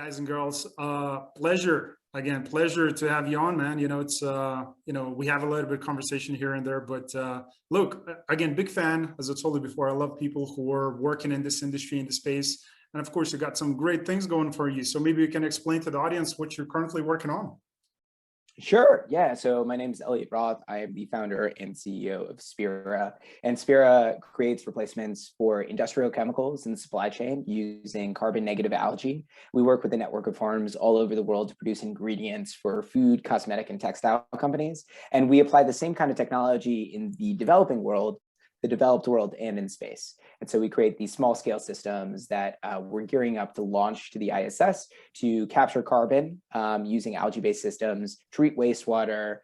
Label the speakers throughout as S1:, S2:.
S1: guys and girls. Pleasure again. Pleasure to have you on, man. It's we have a little bit of conversation here and there, but look, again, big fan. As I told you before, I love people who are working in this industry, in the space, and of course, you got some great things going for you. So maybe you can explain to the audience what you're currently working on.
S2: Sure. Yeah. So my name is Elliot Roth. I am the founder and CEO of Spira. And Spira creates replacements for industrial chemicals in the supply chain using carbon negative algae. We work with a network of farms all over the world to produce ingredients for food, cosmetic, and textile companies. And we apply the same kind of technology in the developing world, the developed world, and in space. And so we create these small scale systems that we're gearing up to launch to the ISS to capture carbon using algae-based systems, treat wastewater,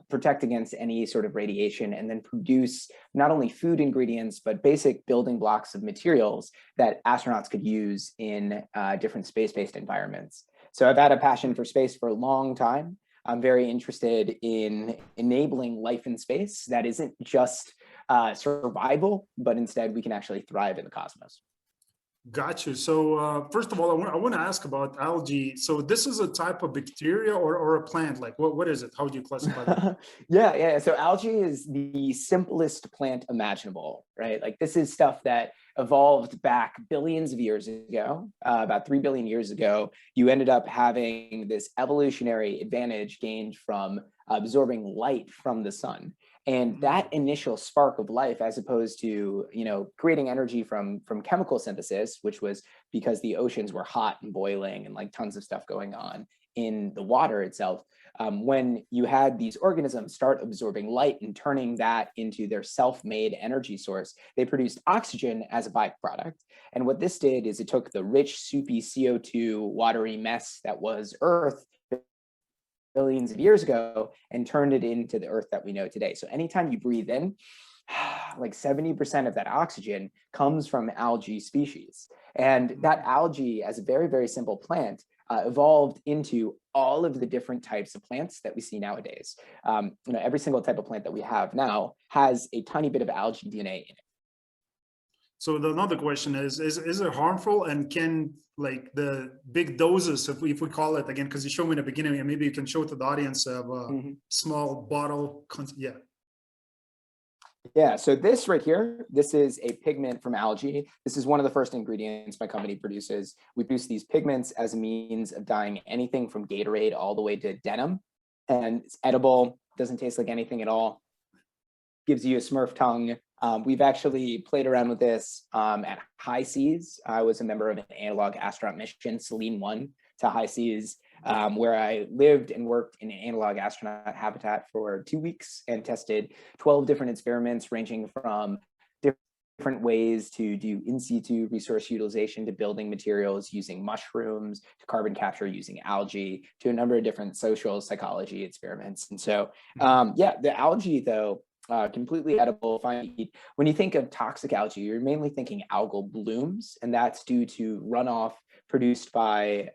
S2: protect against any sort of radiation, and then produce not only food ingredients, but basic building blocks of materials that astronauts could use in different space-based environments. So I've had a passion for space for a long time. I'm very interested in enabling life in space that isn't just survival, but instead we can actually thrive in the cosmos.
S1: Got you. So first of all, I want to ask about algae. So this is a type of bacteria or a plant? Like what is it? How do you classify that?
S2: Yeah. So algae is the simplest plant imaginable, right? Like this is stuff that evolved back billions of years ago, about 3 billion years ago. You ended up having this evolutionary advantage gained from absorbing light from the sun. And that initial spark of life, as opposed to, creating energy from chemical synthesis, which was because the oceans were hot and boiling and like tons of stuff going on in the water itself. When you had these organisms start absorbing light and turning that into their self-made energy source, they produced oxygen as a byproduct. And what this did is it took the rich, soupy CO2 watery mess that was Earth billions of years ago and turned it into the Earth that we know today. So anytime you breathe in, like 70% of that oxygen comes from algae species. And that algae, as a very, very simple plant, evolved into all of the different types of plants that we see nowadays. Every single type of plant that we have now has a tiny bit of algae DNA in it.
S1: So another question is it harmful, and can like the big doses, if we call it again, because you showed me in the beginning, and maybe you can show it to the audience of a small bottle.
S2: Yeah, so this right here, this is a pigment from algae. This is one of the first ingredients my company produces. We produce these pigments as a means of dyeing anything from Gatorade all the way to denim. And it's edible, doesn't taste like anything at all, gives you a Smurf tongue. We've actually played around with this at high seas. I was a member of an analog astronaut mission, Selene 1, to high seas, where I lived and worked in an analog astronaut habitat for 2 weeks and tested 12 different experiments ranging from different ways to do in situ resource utilization to building materials using mushrooms, to carbon capture using algae, to a number of different social psychology experiments. And so, the algae, though, completely edible, fine to eat. When you think of toxic algae, you're mainly thinking algal blooms, and that's due to runoff produced by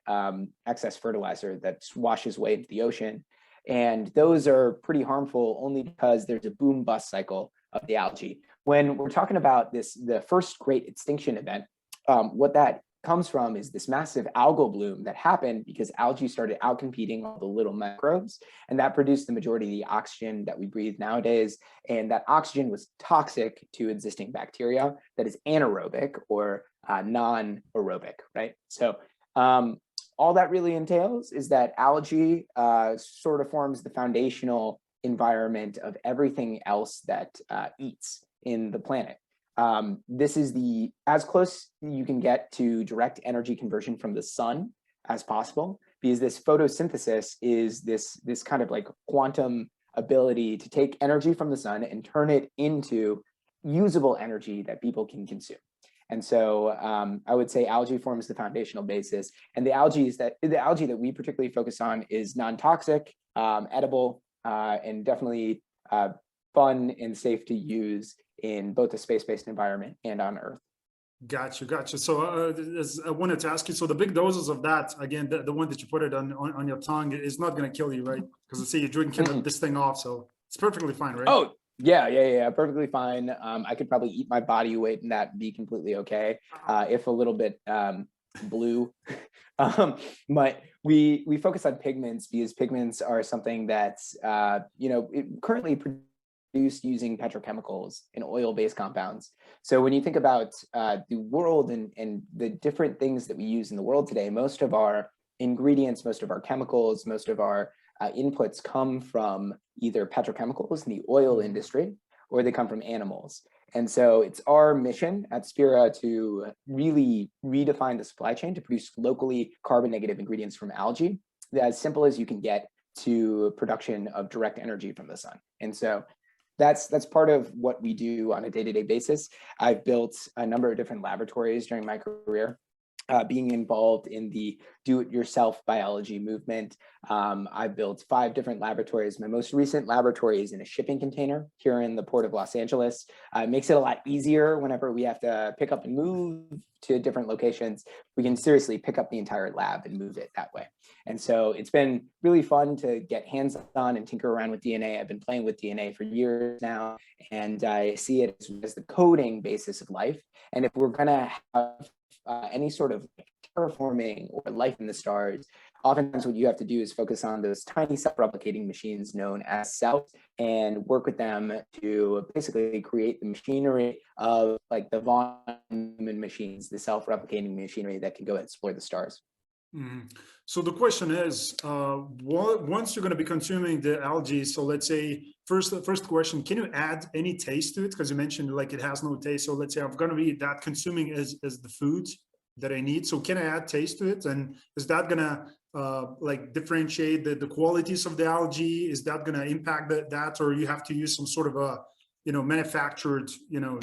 S2: excess fertilizer that washes away into the ocean. And those are pretty harmful only because there's a boom bust cycle of the algae. When we're talking about the first great extinction event, what that comes from is this massive algal bloom that happened because algae started outcompeting all the little microbes, and that produced the majority of the oxygen that we breathe nowadays. And that oxygen was toxic to existing bacteria that is anaerobic or non-aerobic, right? So all that really entails is that algae sort of forms the foundational environment of everything else that eats in the planet. This is as close you can get to direct energy conversion from the sun as possible, because this photosynthesis is this kind of like quantum ability to take energy from the sun and turn it into usable energy that people can consume. And so I would say algae forms the foundational basis, and the algae that we particularly focus on is non-toxic, edible, and definitely fun and safe to use in both a space-based environment and on Earth.
S1: Gotcha. So I wanted to ask you, so the big doses of that, again, the one that you put it on your tongue is not going to kill you, right? Because I see you're drinking this thing off, so it's perfectly fine, right?
S2: Oh, yeah, perfectly fine. I could probably eat my body weight and that be completely okay. If a little bit blue. But we focus on pigments because pigments are something that's currently produced using petrochemicals and oil-based compounds. So when you think about the world and the different things that we use in the world today, most of our ingredients, most of our chemicals, most of our inputs come from either petrochemicals in the oil industry, or they come from animals. And so it's our mission at Spira to really redefine the supply chain to produce locally carbon negative ingredients from algae, as simple as you can get to production of direct energy from the sun. And so that's part of what we do on a day-to-day basis. I've built a number of different laboratories during my career. Being involved in the do-it-yourself biology movement. I've built 5 different laboratories. My most recent laboratory is in a shipping container here in the port of Los Angeles. It makes it a lot easier whenever we have to pick up and move to different locations. We can seriously pick up the entire lab and move it that way. And so it's been really fun to get hands-on and tinker around with DNA. I've been playing with DNA for years now, and I see it as the coding basis of life. And if we're gonna have any sort of terraforming or life in the stars, oftentimes what you have to do is focus on those tiny self-replicating machines known as cells and work with them to basically create the machinery of like the von Neumann machines, the self-replicating machinery that can go and explore the stars.
S1: So the question is, once you're going to be consuming the algae, so let's say, first question, can you add any taste to it? Because you mentioned like it has no taste. So let's say I'm going to be that consuming as the food that I need. So can I add taste to it? And is that going to like differentiate the qualities of the algae? Is that going to impact that, or you have to use some sort of a manufactured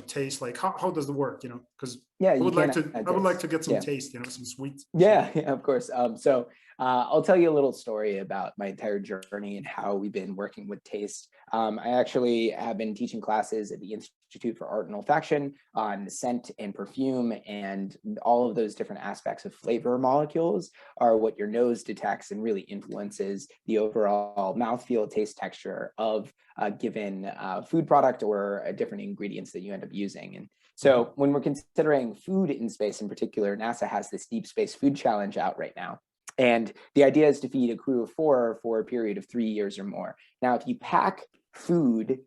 S1: taste? Like how does it work? Because I would like to get some taste, some sweet.
S2: Yeah, of course. So I'll tell you a little story about my entire journey and how we've been working with taste. I actually have been teaching classes at the Institute for Art and Olfaction on scent and perfume, and all of those different aspects of flavor molecules are what your nose detects and really influences the overall mouthfeel, taste, texture of a given food product or different ingredients that you end up using. And so when we're considering food in space in particular, NASA has this Deep Space Food Challenge out right now. And the idea is to feed a crew of 4 for a period of 3 years or more. Now, if you pack food,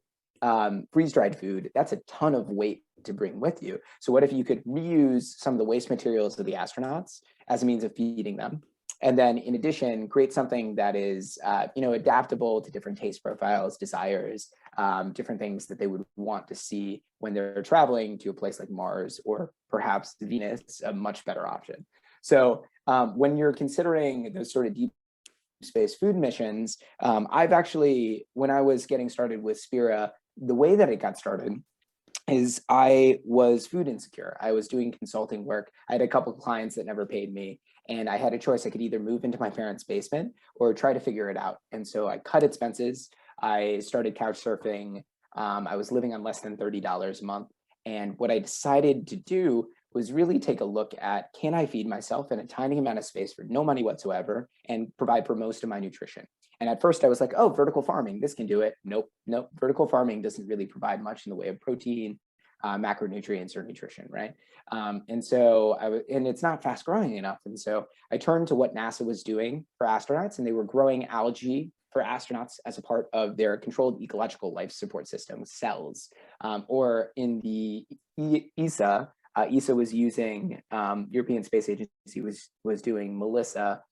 S2: freeze-dried food, that's a ton of weight to bring with you. So what if you could reuse some of the waste materials of the astronauts as a means of feeding them? And then in addition, create something that is adaptable to different taste profiles, desires, different things that they would want to see when they're traveling to a place like Mars or perhaps Venus, a much better option. So when you're considering those sort of deep space food missions, I've actually, when I was getting started with Spira, the way that it got started is I was food insecure. I was doing consulting work. I had a couple of clients that never paid me, and I had a choice. I could either move into my parents' basement or try to figure it out. And so I cut expenses. I started couch surfing. I was living on less than $30 a month. And what I decided to do was really take a look at, can I feed myself in a tiny amount of space for no money whatsoever and provide for most of my nutrition? And at first I was like, oh, vertical farming, this can do it. Nope. Vertical farming doesn't really provide much in the way of protein, macronutrients, or nutrition, right? And it's not fast growing enough. And so I turned to what NASA was doing for astronauts, and they were growing algae for astronauts as a part of their controlled ecological life support system, cells, or in the ESA. ESA was using, European Space Agency was doing Melissa,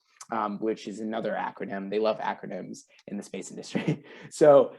S2: which is another acronym. They love acronyms in the space industry. So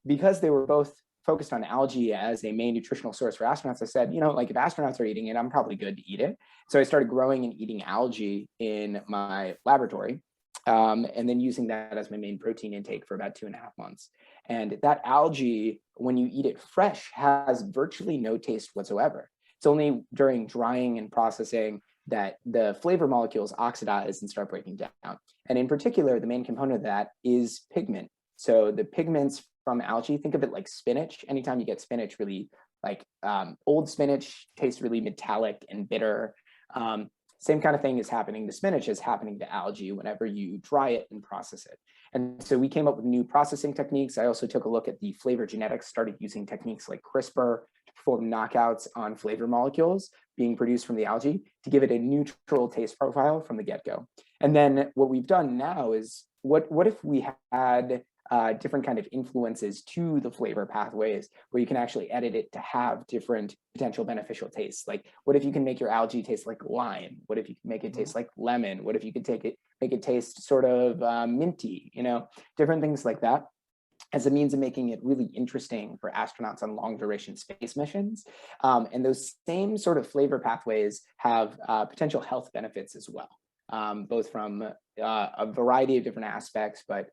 S2: because they were both focused on algae as a main nutritional source for astronauts, I said, if astronauts are eating it, I'm probably good to eat it. So I started growing and eating algae in my laboratory, and then using that as my main protein intake for about 2.5 months. And that algae, when you eat it fresh, has virtually no taste whatsoever. It's only during drying and processing that the flavor molecules oxidize and start breaking down. And in particular, the main component of that is pigment. So the pigments from algae, think of it like spinach. Anytime you get spinach, really like old spinach tastes really metallic and bitter. Same kind of thing is happening to spinach is happening to algae whenever you dry it and process it. And so we came up with new processing techniques. I also took a look at the flavor genetics, started using techniques like CRISPR to perform knockouts on flavor molecules being produced from the algae to give it a neutral taste profile from the get-go. And then what we've done now is, what if we had different kind of influences to the flavor pathways where you can actually edit it to have different potential beneficial tastes? Like, what if you can make your algae taste like lime? What if you can make it taste like lemon? What if you could make it taste sort of minty, different things like that, as a means of making it really interesting for astronauts on long duration space missions. And those same sort of flavor pathways have potential health benefits as well, both from a variety of different aspects, but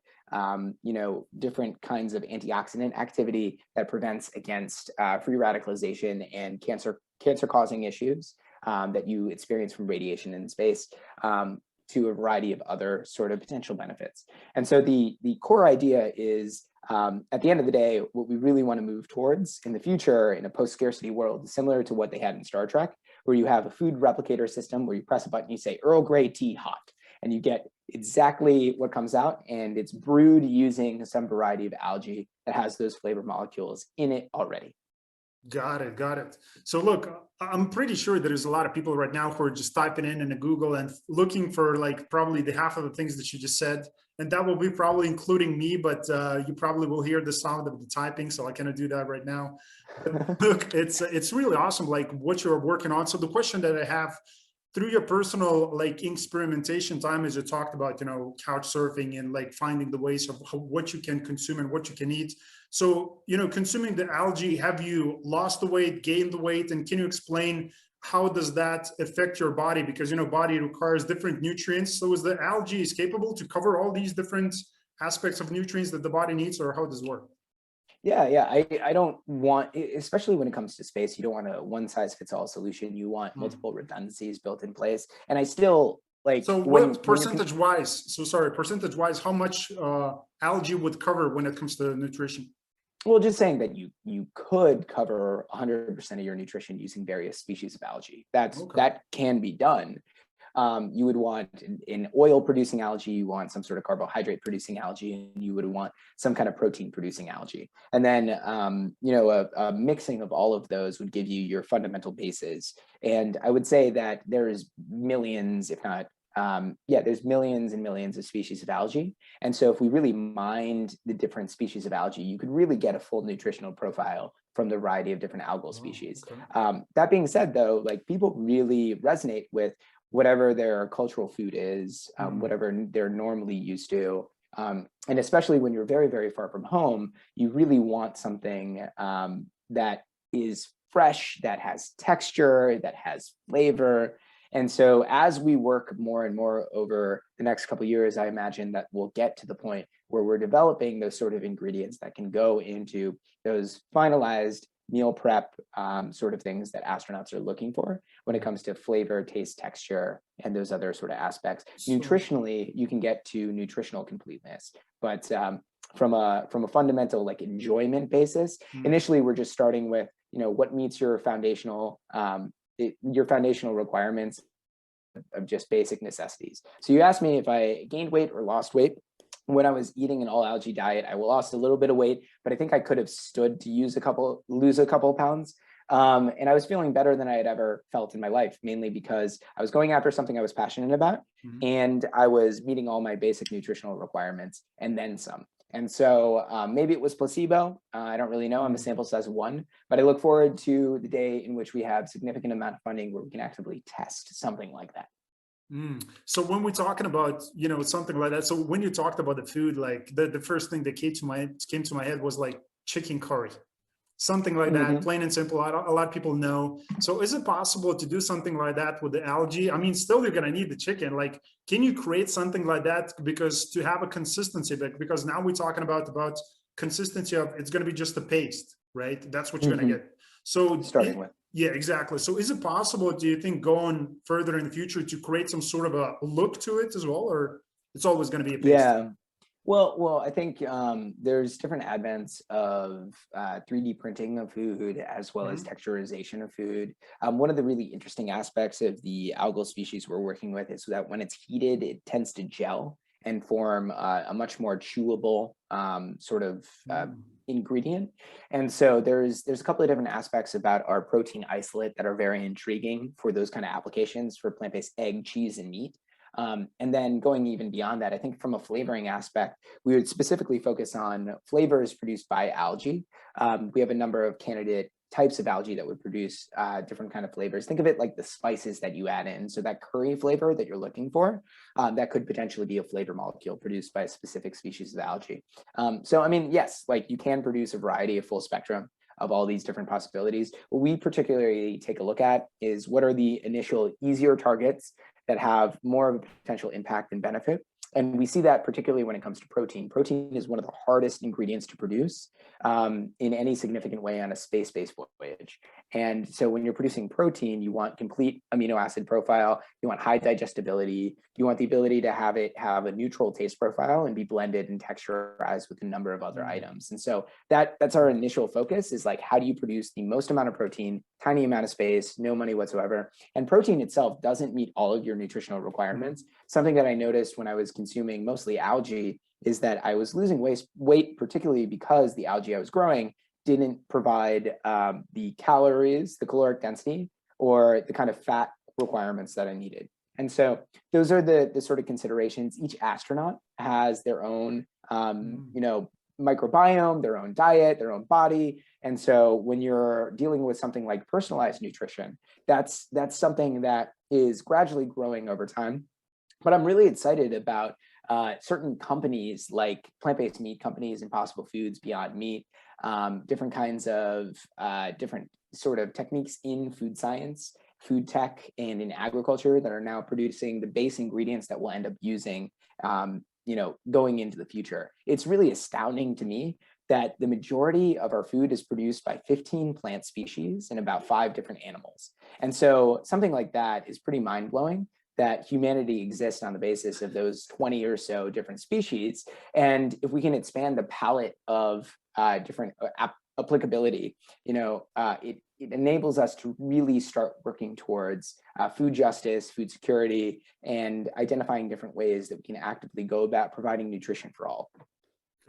S2: different kinds of antioxidant activity that prevents against free radicalization and cancer-causing issues that you experience from radiation in space, to a variety of other sort of potential benefits. And so the core idea is, at the end of the day, what we really want to move towards in the future in a post-scarcity world is similar to what they had in Star Trek, where you have a food replicator system where you press a button, you say Earl Grey tea hot, and you get exactly what comes out, and it's brewed using some variety of algae that has those flavor molecules in it already.
S1: Got it. So look, I'm pretty sure there's a lot of people right now who are just typing in Google and looking for like probably the half of the things that you just said. And that will be probably including me, but you probably will hear the sound of the typing, so I cannot do that right now. But look, it's really awesome, like what you're working on. So the question that I have, through your personal like experimentation time, as you talked about, couch surfing and like finding the ways of what you can consume and what you can eat. So, consuming the algae, have you lost the weight, gained the weight? And can you explain how does that affect your body? Because, body requires different nutrients. So is the algae is capable to cover all these different aspects of nutrients that the body needs, or how does it work?
S2: Yeah. I don't want, especially when it comes to space, you don't want a one size fits all solution. You want multiple redundancies built in place. And I still like.
S1: So what percentage wise, how much algae would cover when it comes to nutrition?
S2: Well, just saying that you could cover 100% of your nutrition using various species of algae. That can be done. You would want in oil producing algae, you want some sort of carbohydrate producing algae, and you would want some kind of protein producing algae. And then, a mixing of all of those would give you your fundamental bases. And I would say that there's millions, if not, there's millions and millions of species of algae. And so if we really mined the different species of algae, you could really get a full nutritional profile from the variety of different algal species. Okay. That being said, though, like people really resonate with whatever their cultural food is, whatever they're normally used to. And especially when you're very, very far from home, you really want something that is fresh, that has texture, that has flavor. And so as we work more and more over the next couple of years, I imagine that we'll get to the point where we're developing those sort of ingredients that can go into those finalized meal prep sort of things that astronauts are looking for when it comes to flavor, taste, texture, and those other sort of aspects. Nutritionally, you can get to nutritional completeness, but from a fundamental like enjoyment basis, initially we're just starting with what meets your foundational requirements of just basic necessities. So you asked me if I gained weight or lost weight. When I was eating an all algae diet, I lost a little bit of weight, but I think I could have stood to lose a couple of pounds. And I was feeling better than I had ever felt in my life, mainly because I was going after something I was passionate about, and I was meeting all my basic nutritional requirements and then some. And so maybe it was placebo. I don't really know. I'm a sample size of 1, but I look forward to the day in which we have significant amount of funding where we can actively test something like that.
S1: So when we're talking about, something like that, so when you talked about the food, like the first thing that came to my head was like chicken curry, something like that, plain and simple. A lot of people know. So is it possible to do something like that with the algae? I mean, still you're going to need the chicken. Like, can you create something like that? Because to have a consistency, because now we're talking about consistency of it's going to be just a paste, right? That's what you're going to get. So
S2: starting with.
S1: Yeah, exactly. So is it possible, do you think, going further in the future to create some sort of a look to it as well, or it's always going to be a paste?
S2: Yeah. Well, I think there's different advents of 3D printing of food as well as texturization of food. One of the really interesting aspects of the algal species we're working with is that when it's heated, it tends to gel. and form a much more chewable sort of ingredient. And so there's a couple of different aspects about our protein isolate that are very intriguing for those kind of applications for plant-based egg, cheese, and meat. And then going even beyond that, I think from a flavoring aspect, we would specifically focus on flavors produced by algae. We have a number of candidate types of algae that would produce different kind of flavors. Think of it like the spices that you add in. So that curry flavor that you're looking for, that could potentially be a flavor molecule produced by a specific species of algae. So, I mean, yes, like you can produce a variety of full spectrum of all these different possibilities. What we particularly take a look at is what are the initial easier targets that have more of a potential impact and benefit. And we see that particularly when it comes to protein. Protein is one of the hardest ingredients to produce in any significant way on a space-based voyage. And so when you're producing protein, you want complete amino acid profile, you want high digestibility, you want the ability to have it have a neutral taste profile and be blended and texturized with a number of other items. And so that's our initial focus, is like, how do you produce the most amount of protein, tiny amount of space, no money whatsoever. And protein itself doesn't meet all of your nutritional requirements. Something that I noticed when I was consuming mostly algae is that I was losing weight, particularly because the algae I was growing didn't provide the calories, the caloric density, or the kind of fat requirements that I needed. And so those are the sort of considerations. Each astronaut has their own, microbiome, their own diet, their own body. And so when you're dealing with something like personalized nutrition, that's something that is gradually growing over time. But I'm really excited about certain companies like plant-based meat companies, Impossible Foods, Beyond Meat, different kinds of different sort of techniques in food science, food tech, and in agriculture that are now producing the base ingredients that we'll end up using going into the future. It's really astounding to me that the majority of our food is produced by 15 plant species and about 5 different animals. And so something like that is pretty mind-blowing, that humanity exists on the basis of those 20 or so different species. And if we can expand the palette of different applicability, it enables us to really start working towards food justice, food security, and identifying different ways that we can actively go about providing nutrition for all.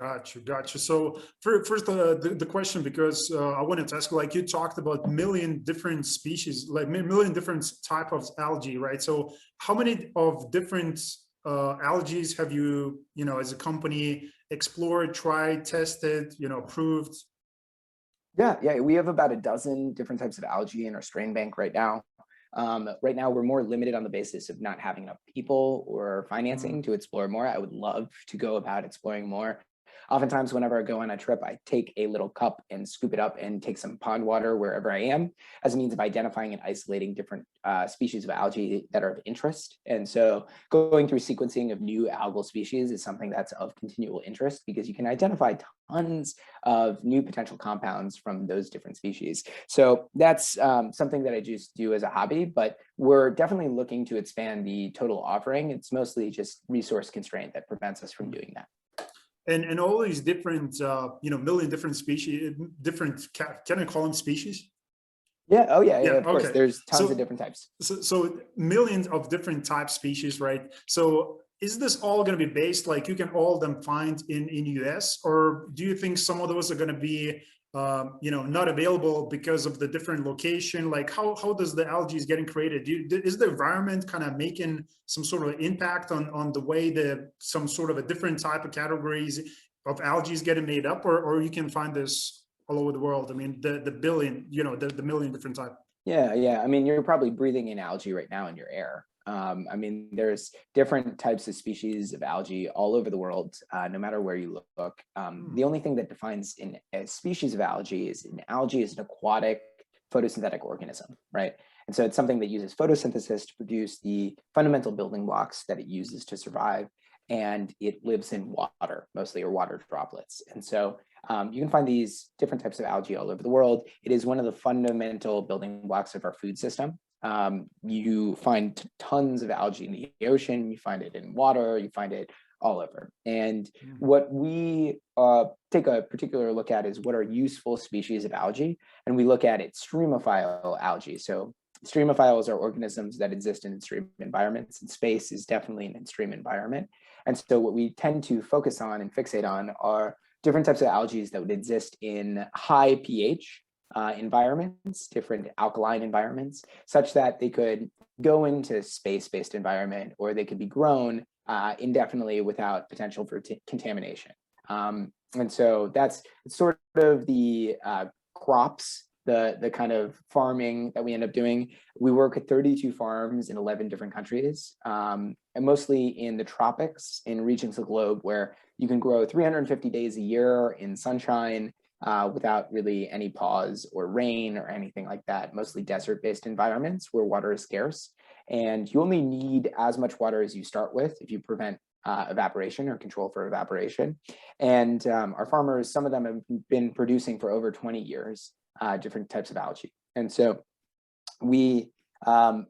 S1: Gotcha. So first, the question, because I wanted to ask, like you talked about million different species, like million different type of algae, right? So how many of different algae have you, as a company, explored, tried, tested, approved?
S2: Yeah, we have about a dozen different types of algae in our strain bank right now. Right now, we're more limited on the basis of not having enough people or financing to explore more. I would love to go about exploring more. Oftentimes, whenever I go on a trip, I take a little cup and scoop it up and take some pond water wherever I am as a means of identifying and isolating different species of algae that are of interest. And so going through sequencing of new algal species is something that's of continual interest, because you can identify tons of new potential compounds from those different species. So that's something that I just do as a hobby, but we're definitely looking to expand the total offering. It's mostly just resource constraint that prevents us from doing that.
S1: And all these different, million different species, can I call them species?
S2: Yeah. Oh, yeah. Of course.
S1: Okay.
S2: There's tons of different types.
S1: So millions of different type species, right? So is this all going to be based, like you can all them find in US, or do you think some of those are going to be, not available because of the different location? Like how does the algae is getting created? Is the environment kind of making some sort of impact on the way some sort of a different type of categories of algae is getting made up, or you can find this all over the world? I mean, the billion, the million different type.
S2: Yeah. I mean, you're probably breathing in algae right now in your air. There's different types of species of algae all over the world, no matter where you look. The only thing that defines a species of algae is an aquatic photosynthetic organism, right? And so it's something that uses photosynthesis to produce the fundamental building blocks that it uses to survive. And it lives in water, mostly, or water droplets. And so you can find these different types of algae all over the world. It is one of the fundamental building blocks of our food system. You find tons of algae in the ocean, you find it in water, you find it all over. And what we take a particular look at is what are useful species of algae, and we look at it streamophile algae. So streamophiles are organisms that exist in extreme environments, and space is definitely an extreme environment. And so what we tend to focus on and fixate on are different types of algae that would exist in high pH environments, different alkaline environments, such that they could go into space-based environment, or they could be grown indefinitely without potential for contamination. And so that's sort of the crops, the kind of farming that we end up doing. We work at 32 farms in 11 different countries, and mostly in the tropics, in regions of the globe where you can grow 350 days a year in sunshine without really any pause or rain or anything like that, mostly desert-based environments where water is scarce. And you only need as much water as you start with if you prevent evaporation or control for evaporation. And our farmers, some of them have been producing for over 20 years, different types of algae. And so we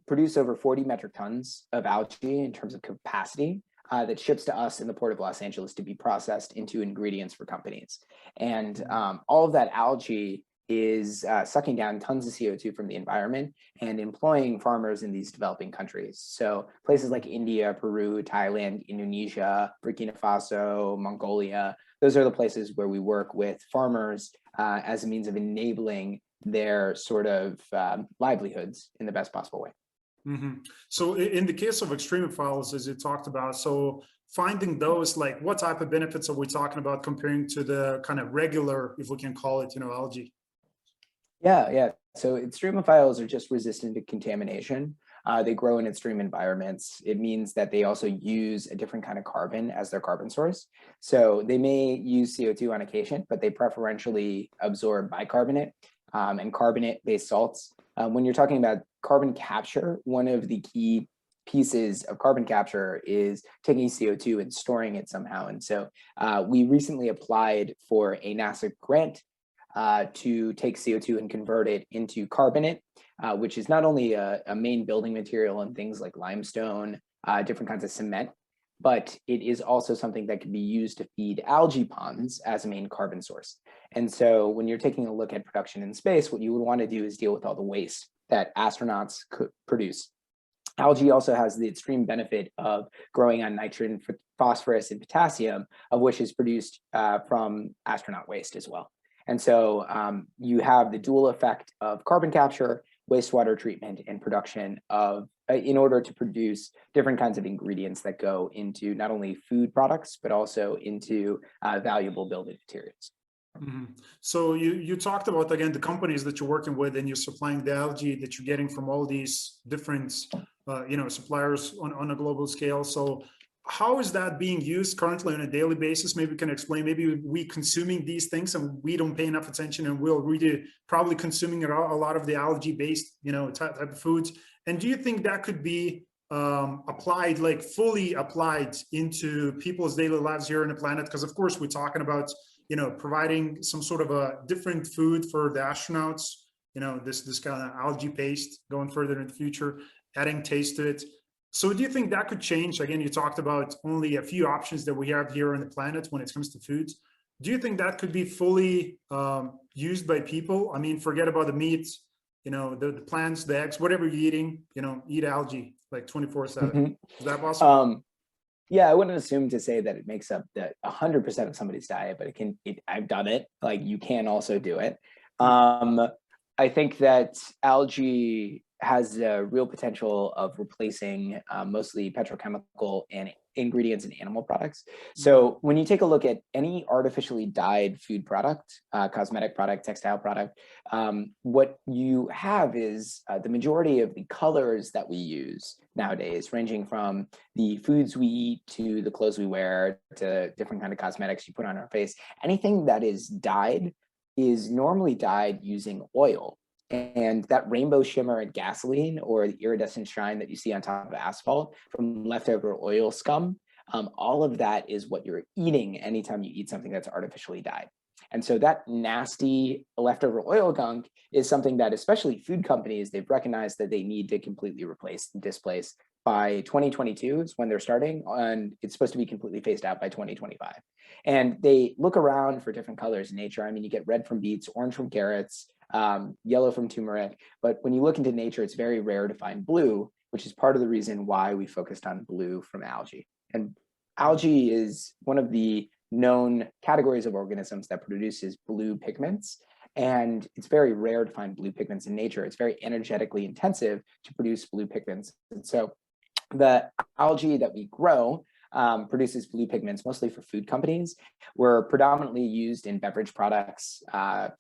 S2: produce over 40 metric tons of algae in terms of capacity that ships to us in the port of Los Angeles to be processed into ingredients for companies. And all of that algae is sucking down tons of CO2 from the environment and employing farmers in these developing countries. So places like India, Peru, Thailand, Indonesia, Burkina Faso, Mongolia, those are the places where we work with farmers as a means of enabling their sort of livelihoods in the best possible way.
S1: Mm-hmm. So in the case of extremophiles, as you talked about, so finding those, like what type of benefits are we talking about comparing to the kind of regular, if we can call it, algae?
S2: Yeah. So extremophiles are just resistant to contamination. They grow in extreme environments. It means that they also use a different kind of carbon as their carbon source. So they may use CO2 on occasion, but they preferentially absorb bicarbonate and carbonate-based salts. When you're talking about carbon capture, one of the key pieces of carbon capture is taking CO2 and storing it somehow. And so we recently applied for a NASA grant to take CO2 and convert it into carbonate, which is not only a main building material in things like limestone, different kinds of cement, but it is also something that can be used to feed algae ponds as a main carbon source. And so when you're taking a look at production in space, what you would want to do is deal with all the waste that astronauts could produce. Algae also has the extreme benefit of growing on nitrogen, phosphorus, and potassium, of which is produced from astronaut waste as well. And so you have the dual effect of carbon capture, wastewater treatment, and production of, in order to produce different kinds of ingredients that go into not only food products, but also into valuable building materials.
S1: Mm-hmm. So you talked about, again, the companies that you're working with, and you're supplying the algae that you're getting from all these different, suppliers on a global scale. So how is that being used currently on a daily basis? Maybe you can explain. Maybe we consuming these things and we don't pay enough attention, and we're really probably consuming a lot of the algae-based, type of foods. And do you think that could be applied, like fully applied into people's daily lives here on the planet? Because of course we're talking about, providing some sort of a different food for the astronauts, this kind of algae paste going further in the future, adding taste to it. So do you think that could change? Again, you talked about only a few options that we have here on the planet when it comes to foods. Do you think that could be fully used by people? I mean, forget about the meat, the plants, the eggs, whatever you're eating, eat algae like 24/7. Mm-hmm. Is that possible?
S2: Yeah, I wouldn't assume to say that it makes up 100% of somebody's diet, but I've done it. Like, you can also do it. I think that algae has a real potential of replacing mostly petrochemical and ingredients in animal products. So when you take a look at any artificially dyed food product, cosmetic product, textile product, what you have is the majority of the colors that we use nowadays, ranging from the foods we eat to the clothes we wear to different kind of cosmetics you put on our face. Anything that is dyed is normally dyed using oil. And that rainbow shimmer in gasoline, or the iridescent shine that you see on top of asphalt from leftover oil scum, all of that is what you're eating anytime you eat something that's artificially dyed. And so that nasty leftover oil gunk is something that, especially food companies, they've recognized that they need to completely replace and displace. By 2022 is when they're starting, and it's supposed to be completely phased out by 2025. And they look around for different colors in nature. I mean, you get red from beets, orange from carrots, yellow from turmeric. But when you look into nature, it's very rare to find blue, which is part of the reason why we focused on blue from algae. And algae is one of the known categories of organisms that produces blue pigments. And it's very rare to find blue pigments in nature. It's very energetically intensive to produce blue pigments. And so the algae that we grow produces blue pigments mostly for food companies. We're predominantly used in beverage products,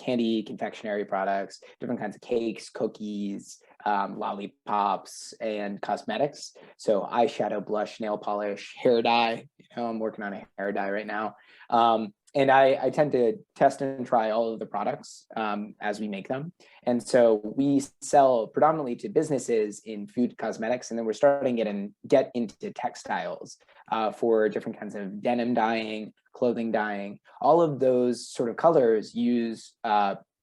S2: candy, confectionery products, different kinds of cakes, cookies, lollipops, and cosmetics. So eyeshadow, blush, nail polish, hair dye. I'm working on a hair dye right now. And I tend to test and try all of the products as we make them. And so we sell predominantly to businesses in food cosmetics, and then we're starting to get into textiles for different kinds of denim dyeing, clothing dyeing. All of those sort of colors use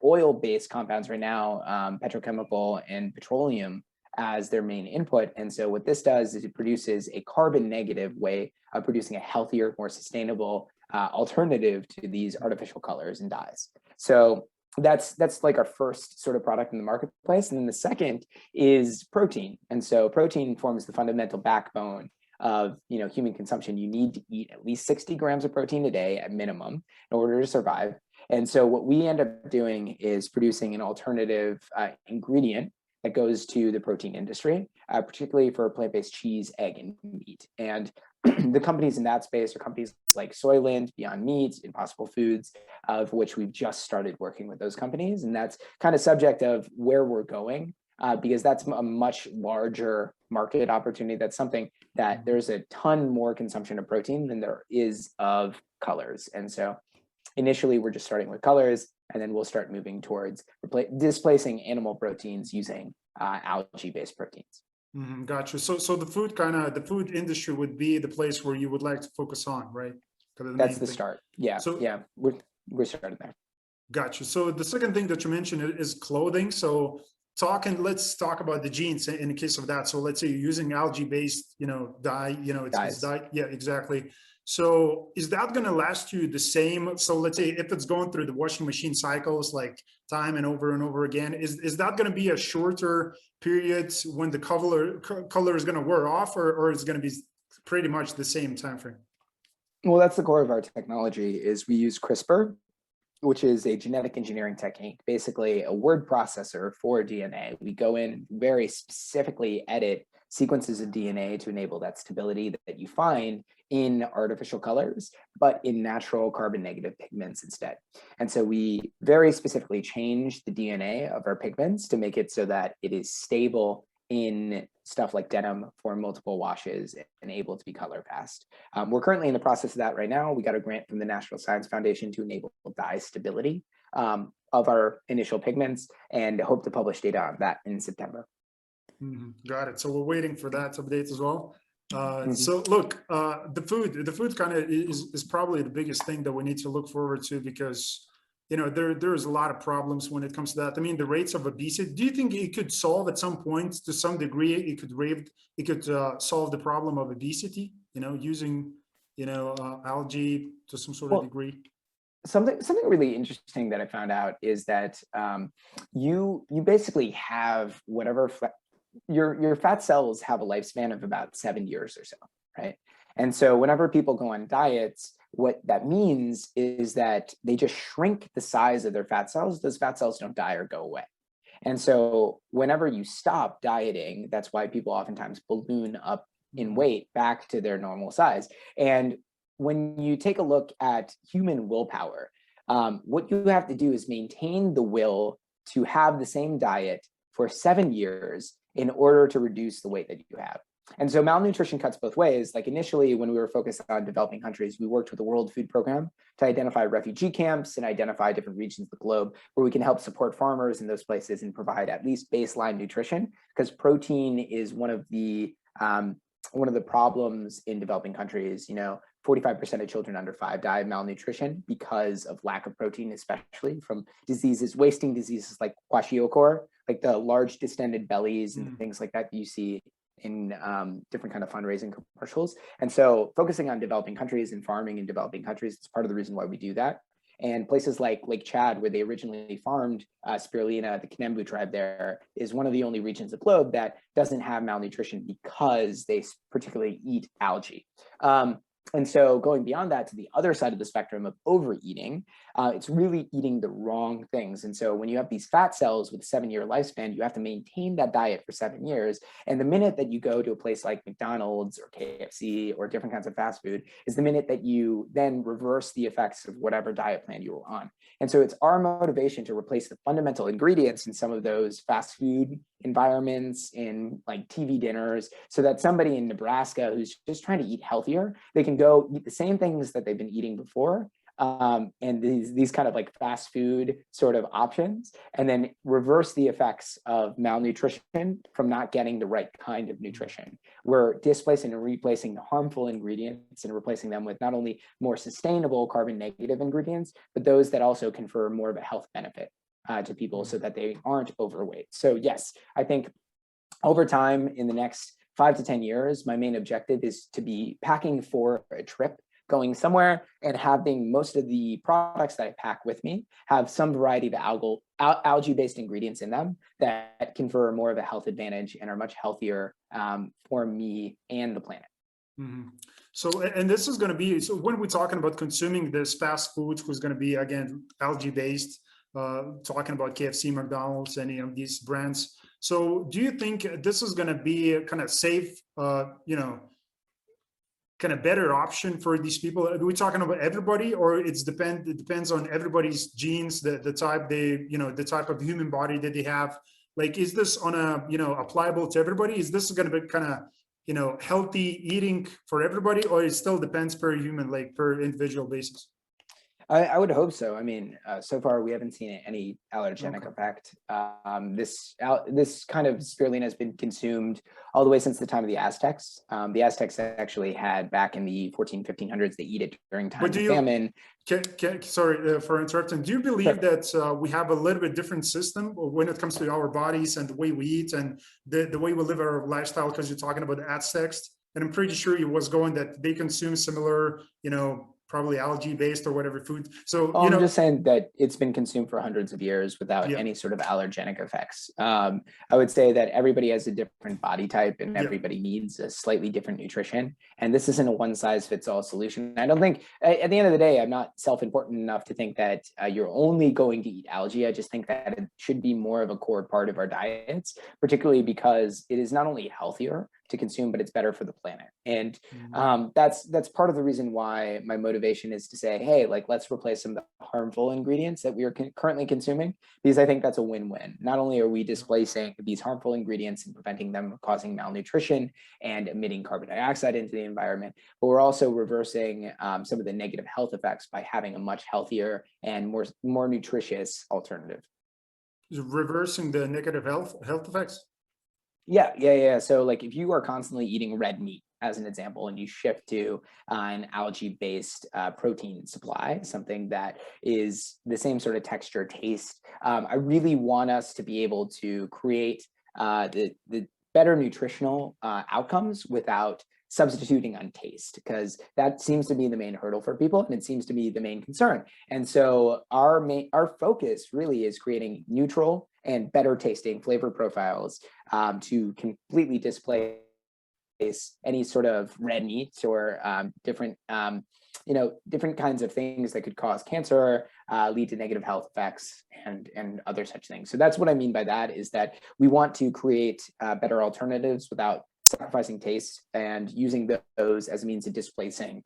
S2: oil-based compounds right now, petrochemical and petroleum as their main input. And so what this does is it produces a carbon negative way of producing a healthier, more sustainable alternative to these artificial colors and dyes. So that's like our first sort of product in the marketplace. And then the second is protein. And so protein forms the fundamental backbone of human consumption. You need to eat at least 60 grams of protein a day at minimum in order to survive. And so what we end up doing is producing an alternative ingredient that goes to the protein industry, particularly for plant-based cheese, egg, and meat. And the companies in that space are companies like Soylent, Beyond Meat, Impossible Foods, of which we've just started working with those companies. And that's kind of subject of where we're going, because that's a much larger market opportunity. That's something that there's a ton more consumption of protein than there is of colors. And so initially, we're just starting with colors, and then we'll start moving towards displacing animal proteins using algae-based proteins.
S1: Gotcha. So the food industry would be the place where you would like to focus on, right?
S2: That's the start. Yeah.
S1: So,
S2: yeah, we're starting there.
S1: Gotcha. So the second thing that you mentioned is clothing. So let's talk about the jeans in the case of that. So let's say you're using algae-based, dye, it's dye. Yeah, exactly. So is that going to last you the same? So let's say if it's going through the washing machine cycles, like time and over again, is that going to be a shorter period when the color is going to wear off, or is it going to be pretty much the same time frame?
S2: Well, that's the core of our technology. Is we use CRISPR, which is a genetic engineering technique, basically a word processor for DNA. We go in and very specifically edit sequences of DNA to enable that stability that you find in artificial colors, but in natural carbon negative pigments instead. And so we very specifically change the DNA of our pigments to make it so that it is stable in stuff like denim for multiple washes and able to be color fast. We're currently in the process of that right now. We got a grant from the National Science Foundation to enable dye stability of our initial pigments, and hope to publish data on that in September.
S1: Got it. So we're waiting for that update as well. So look, the food kind of is probably the biggest thing that we need to look forward to, because there's a lot of problems when it comes to that. I mean, the rates of obesity, do you think it could solve at some point, to some degree, it could solve the problem of obesity, using algae to some sort of degree?
S2: Something really interesting that I found out is that you basically have whatever your fat cells have a lifespan of about 7 years or so, right? And so whenever people go on diets, what that means is that they just shrink the size of their fat cells. Those fat cells don't die or go away. And so whenever you stop dieting, that's why people oftentimes balloon up in weight back to their normal size. And when you take a look at human willpower, what you have to do is maintain the will to have the same diet for 7 years in order to reduce the weight that you have. And so malnutrition cuts both ways. Like initially, when we were focused on developing countries, we worked with the World Food Program to identify refugee camps and identify different regions of the globe where we can help support farmers in those places and provide at least baseline nutrition, because protein is one of the problems in developing countries. 45% of children under 5 die of malnutrition because of lack of protein, especially from wasting diseases like kwashiorkor, like the large distended bellies and things like that you see in different kind of fundraising commercials. And so focusing on developing countries and farming in developing countries is part of the reason why we do that. And places like Lake Chad, where they originally farmed spirulina, the Kanembu tribe there, is one of the only regions of the globe that doesn't have malnutrition because they particularly eat algae. And so going beyond that to the other side of the spectrum of overeating, it's really eating the wrong things. And so when you have these fat cells with 7-year lifespan, you have to maintain that diet for 7 years. And the minute that you go to a place like McDonald's or KFC or different kinds of fast food is the minute that you then reverse the effects of whatever diet plan you were on. And so it's our motivation to replace the fundamental ingredients in some of those fast food environments, in like TV dinners, so that somebody in Nebraska who's just trying to eat healthier, they can go eat the same things that they've been eating before, and these kind of like fast food sort of options, and then reverse the effects of malnutrition from not getting the right kind of nutrition. We're displacing and replacing the harmful ingredients and replacing them with not only more sustainable carbon negative ingredients, but those that also confer more of a health benefit to people so that they aren't overweight. So yes, I think over time in the next 5 to 10 years, my main objective is to be packing for a trip, going somewhere and having most of the products that I pack with me have some variety of algae-based ingredients in them that confer more of a health advantage and are much healthier for me and the planet.
S1: Mm-hmm. So, and this is going to be, so when we're talking about consuming this fast food, who's going to be, again, algae-based, talking about KFC, McDonald's, any of these brands. So do you think this is going to be a kind of safe, kind of better option for these people? Are we talking about everybody, or it depends on everybody's genes, the type the type of human body that they have? Like, is this on a, applicable to everybody? Is this going to be kind of, healthy eating for everybody, or it still depends per human, like per individual basis?
S2: I would hope so. I mean, so far we haven't seen any allergenic effect. This kind of spirulina has been consumed all the way since the time of the Aztecs. The Aztecs actually had, back in the 1500s, they eat it during times of famine.
S1: Sorry for interrupting. Do you believe that we have a little bit different system when it comes to our bodies and the way we eat and the way we live our lifestyle? Because you're talking about the Aztecs, and I'm pretty sure it was going that they consume similar, probably algae-based or whatever food. So,
S2: I'm just saying that it's been consumed for hundreds of years without any sort of allergenic effects. I would say that everybody has a different body type and everybody needs a slightly different nutrition. And this isn't a one-size-fits-all solution. I don't think, at the end of the day, I'm not self-important enough to think that you're only going to eat algae. I just think that it should be more of a core part of our diets, particularly because it is not only healthier to consume, but it's better for the planet. And that's part of the reason why my motivation is to say, hey, like, let's replace some of the harmful ingredients that we are currently consuming, because I think that's a win-win. Not only are we displacing these harmful ingredients and preventing them from causing malnutrition and emitting carbon dioxide into the environment, but we're also reversing some of the negative health effects by having a much healthier and more nutritious alternative.
S1: Reversing the negative health effects?
S2: Yeah. So like, if you are constantly eating red meat, as an example, and you shift to an algae-based protein supply, something that is the same sort of texture, taste, I really want us to be able to create the better nutritional outcomes without substituting on taste, because that seems to be the main hurdle for people, and it seems to be the main concern. And so our focus really is creating neutral and better tasting flavor profiles to completely displace any sort of red meat or different kinds of things that could cause cancer, lead to negative health effects, and other such things. So that's what I mean by that, is that we want to create better alternatives without sacrificing taste and using those as a means of displacing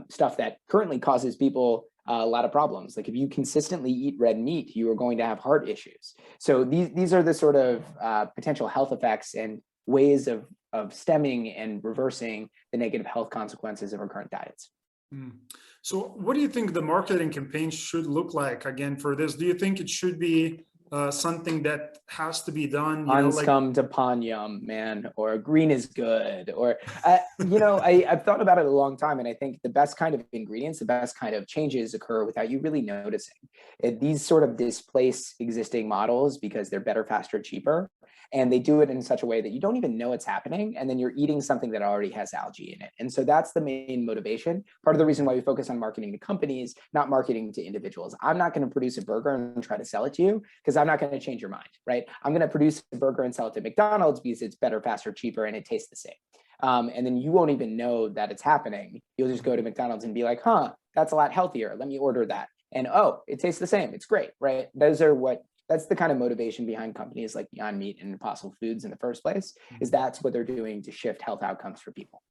S2: stuff that currently causes people a lot of problems. Like, if you consistently eat red meat, you are going to have heart issues. So these are the sort of potential health effects and ways of stemming and reversing the negative health consequences of our current diets.
S1: So what do you think the marketing campaign should look like, again, for this? Do you think it should be something that has to be done,
S2: unscum to panyum, man, or green is good, or I've thought about it a long time, and I think the best kind of ingredients, the best kind of changes occur without you really noticing. These sort of displace existing models because they're better, faster, cheaper, and they do it in such a way that you don't even know it's happening, and then you're eating something that already has algae in it. And so that's the main motivation. Part of the reason why we focus on marketing to companies, not marketing to individuals. I'm not going to produce a burger and try to sell it to you, because I'm not going to change your mind, right? I'm going to produce a burger and sell it to McDonald's because it's better, faster, cheaper, and it tastes the same. And then you won't even know that it's happening. You'll just go to McDonald's and be like, huh, that's a lot healthier. Let me order that. And oh, it tastes the same. It's great, right? That's the kind of motivation behind companies like Beyond Meat and Impossible Foods in the first place, is that's what they're doing to shift health outcomes for people.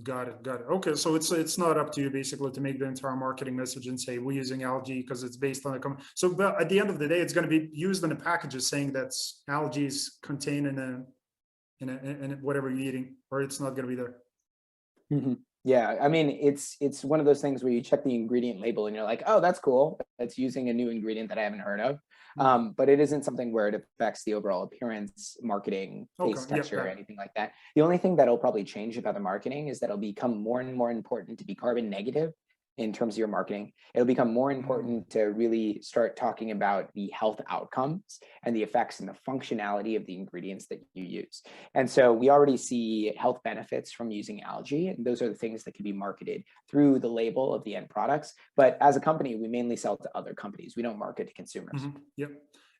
S1: Got it. Got it. Okay. So it's not up to you basically to make the entire marketing message and say we're using algae because it's based on so but at the end of the day, it's going to be used in the packages saying that algae is contained in whatever you're eating, or it's not going to be there.
S2: Mm-hmm. Yeah, I mean, it's one of those things where you check the ingredient label and you're like, oh, that's cool. It's using a new ingredient that I haven't heard of. But it isn't something where it affects the overall appearance, marketing, taste, texture, or anything like that. The only thing that'll probably change about the marketing is that it'll become more and more important to be carbon negative in terms of your marketing. It'll become more important to really start talking about the health outcomes and the effects and the functionality of the ingredients that you use. And so we already see health benefits from using algae, and those are the things that can be marketed through the label of the end products. But as a company, we mainly sell to other companies. We don't market to consumers.
S1: Yep.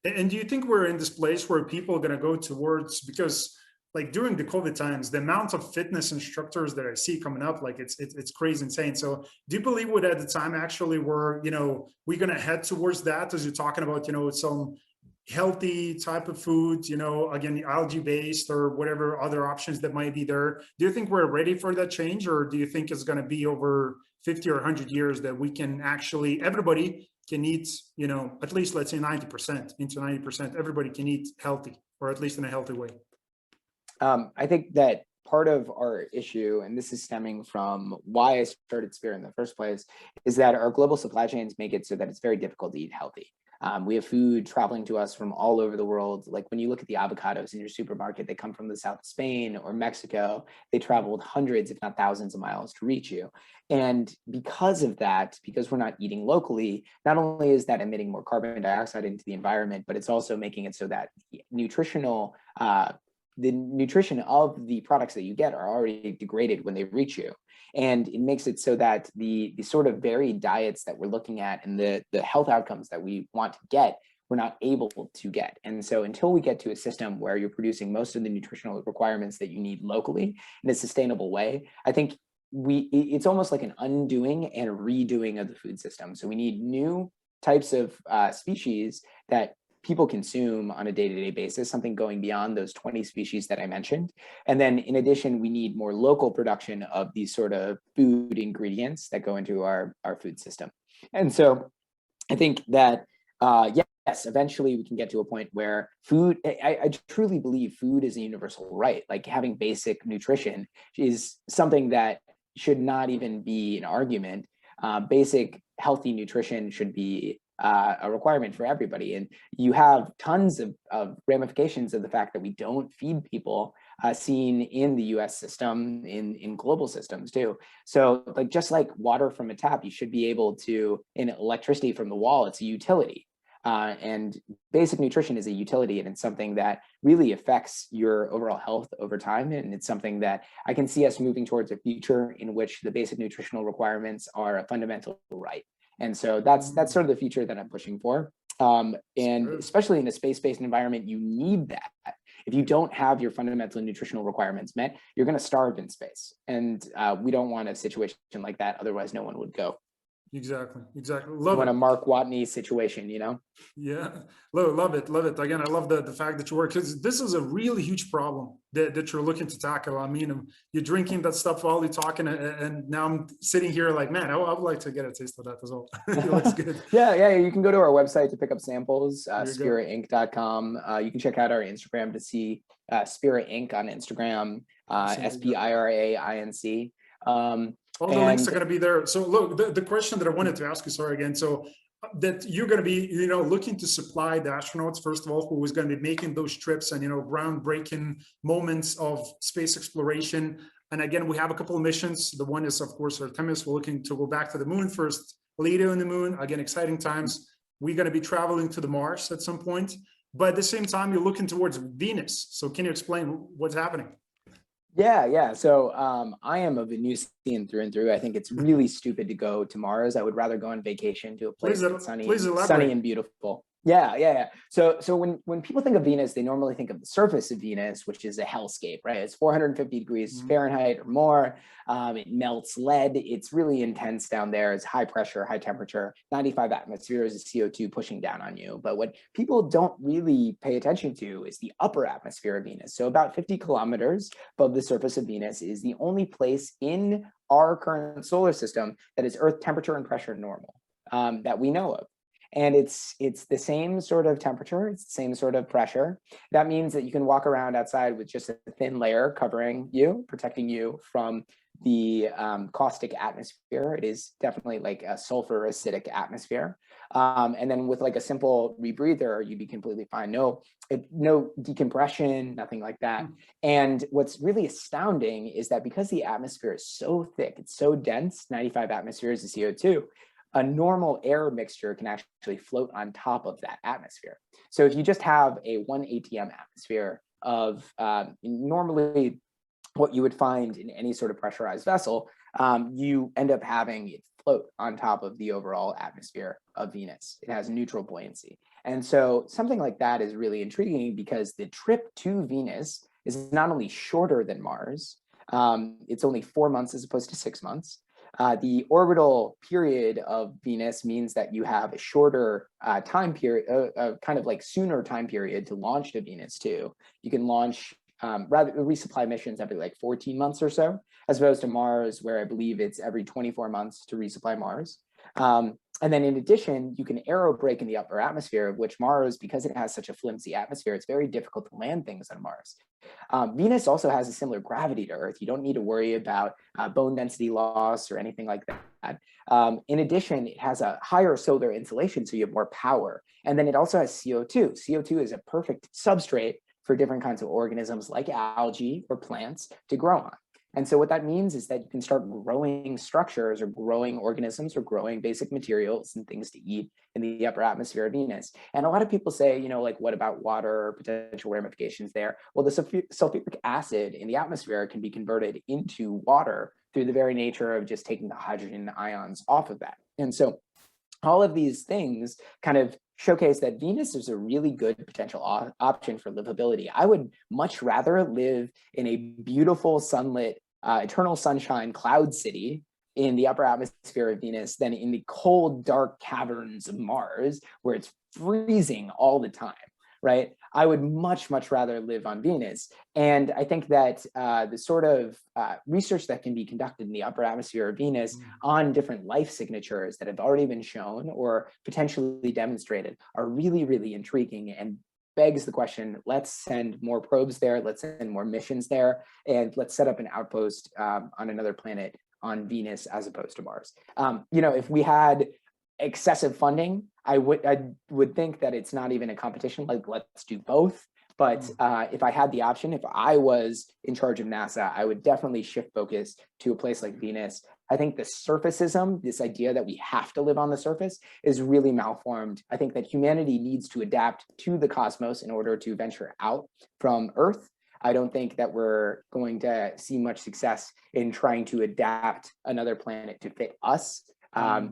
S1: And do you think we're in this place where people are going to go towards, because like during the COVID times, the amount of fitness instructors that I see coming up, like it's crazy insane. So do you believe we're at the time actually where, we're going to head towards that, as you're talking about, some healthy type of foods, again, algae based or whatever other options that might be there? Do you think we're ready for that change, or do you think it's going to be over 50 or 100 years that we can actually, everybody can eat, at least let's say 90%, everybody can eat healthy, or at least in a healthy way?
S2: I think that part of our issue, and this is stemming from why I started Spira in the first place, is that our global supply chains make it so that it's very difficult to eat healthy. We have food traveling to us from all over the world. Like when you look at the avocados in your supermarket, they come from the south of Spain or Mexico. They traveled hundreds, if not thousands of miles to reach you. And because of that, because we're not eating locally, not only is that emitting more carbon dioxide into the environment, but it's also making it so that the nutrition of the products that you get are already degraded when they reach you. And it makes it so that the sort of varied diets that we're looking at and the health outcomes that we want to get, we're not able to get. And so until we get to a system where you're producing most of the nutritional requirements that you need locally in a sustainable way, I think it's almost like an undoing and redoing of the food system. So we need new types of species that people consume on a day-to-day basis, something going beyond those 20 species that I mentioned. And then in addition, we need more local production of these sort of food ingredients that go into our food system. And so I think that, yes, eventually we can get to a point where food, I truly believe food is a universal right. Like having basic nutrition is something that should not even be an argument. Basic healthy nutrition should be a requirement for everybody. And you have tons of ramifications of the fact that we don't feed people, seen in the US system, in global systems too. So like, just like water from a tap, you should be able to, in electricity from the wall, it's a utility. And basic nutrition is a utility, and it's something that really affects your overall health over time. And it's something that I can see us moving towards a future in which the basic nutritional requirements are a fundamental right. And so that's sort of the future that I'm pushing for. And especially in a space-based environment, you need that. If you don't have your fundamental nutritional requirements met, you're going to starve in space. And we don't want a situation like that. Otherwise, no one would go.
S1: Exactly. Love
S2: you want
S1: it.
S2: a Mark Watney situation,
S1: Yeah, love it. Again, I love the fact that you work, because this is a really huge problem that you're looking to tackle. I mean, you're drinking that stuff while you're talking, and now I'm sitting here like, man, I would like to get a taste of that as well. It looks good.
S2: Yeah. You can go to our website to pick up samples, SpiraInc.com. You can check out our Instagram to see Spira Inc. on Instagram, SpiraInc.
S1: All the links are going to be there. So look, the question that I wanted to ask you, sorry again, so that you're going to be, looking to supply the astronauts, first of all, who is going to be making those trips and, groundbreaking moments of space exploration. And again, we have a couple of missions. The one is, of course, Artemis. We're looking to go back to the moon first, later in the moon. Again, exciting times. We're going to be traveling to the Mars at some point. But at the same time, you're looking towards Venus. So can you explain what's happening?
S2: Yeah. So I am a Venusian through and through. I think it's really stupid to go to Mars. I would rather go on vacation to a place that's sunny and beautiful. Yeah. So when people think of Venus, they normally think of the surface of Venus, which is a hellscape, right? It's 450 degrees Fahrenheit or more. It melts lead. It's really intense down there. It's high pressure, high temperature, 95 atmospheres of CO2 pushing down on you. But what people don't really pay attention to is the upper atmosphere of Venus. So about 50 kilometers above the surface of Venus is the only place in our current solar system that is Earth temperature and pressure normal, that we know of. And it's the same sort of temperature, it's the same sort of pressure. That means that you can walk around outside with just a thin layer covering you, protecting you from the caustic atmosphere. It is definitely like a sulfur acidic atmosphere. And then with like a simple rebreather, you'd be completely fine. No decompression, nothing like that. And what's really astounding is that because the atmosphere is so thick, it's so dense, 95 atmospheres of CO2, a normal air mixture can actually float on top of that atmosphere. So if you just have a 1 ATM atmosphere of normally what you would find in any sort of pressurized vessel, you end up having it float on top of the overall atmosphere of Venus. It has neutral buoyancy. And so something like that is really intriguing because the trip to Venus is not only shorter than Mars, it's only 4 months as opposed to 6 months. The orbital period of Venus means that you have a shorter time period, kind of like sooner time period to launch to Venus too. You can launch rather resupply missions every like 14 months or so, as opposed to Mars, where I believe it's every 24 months to resupply Mars. And then in addition, you can aerobrake in the upper atmosphere, which Mars, because it has such a flimsy atmosphere, it's very difficult to land things on Mars. Venus also has a similar gravity to Earth. You don't need to worry about bone density loss or anything like that. In addition, it has a higher solar insolation, so you have more power. And then it also has CO2. CO2 is a perfect substrate for different kinds of organisms like algae or plants to grow on. And so what that means is that you can start growing structures or growing organisms or growing basic materials and things to eat in the upper atmosphere of Venus. And a lot of people say, like, what about water, potential ramifications there? Well, the sulfuric acid in the atmosphere can be converted into water through the very nature of just taking the hydrogen ions off of that. And so all of these things kind of showcase that Venus is a really good potential option for livability. I would much rather live in a beautiful sunlit, eternal sunshine cloud city in the upper atmosphere of Venus than in the cold, dark caverns of Mars, where it's freezing all the time, right? I would much rather live on Venus. And I think that the sort of research that can be conducted in the upper atmosphere of Venus on different life signatures that have already been shown or potentially demonstrated are really intriguing and begs the question, let's send more probes there, let's send more missions there, and let's set up an outpost on another planet on Venus as opposed to Mars. If we had excessive funding, I would think that it's not even a competition, like let's do both. But if I had the option, if I was in charge of NASA, I would definitely shift focus to a place like Venus. I think the surfacism, this idea that we have to live on the surface, is really malformed. I think that humanity needs to adapt to the cosmos in order to venture out from Earth. I don't think that we're going to see much success in trying to adapt another planet to fit us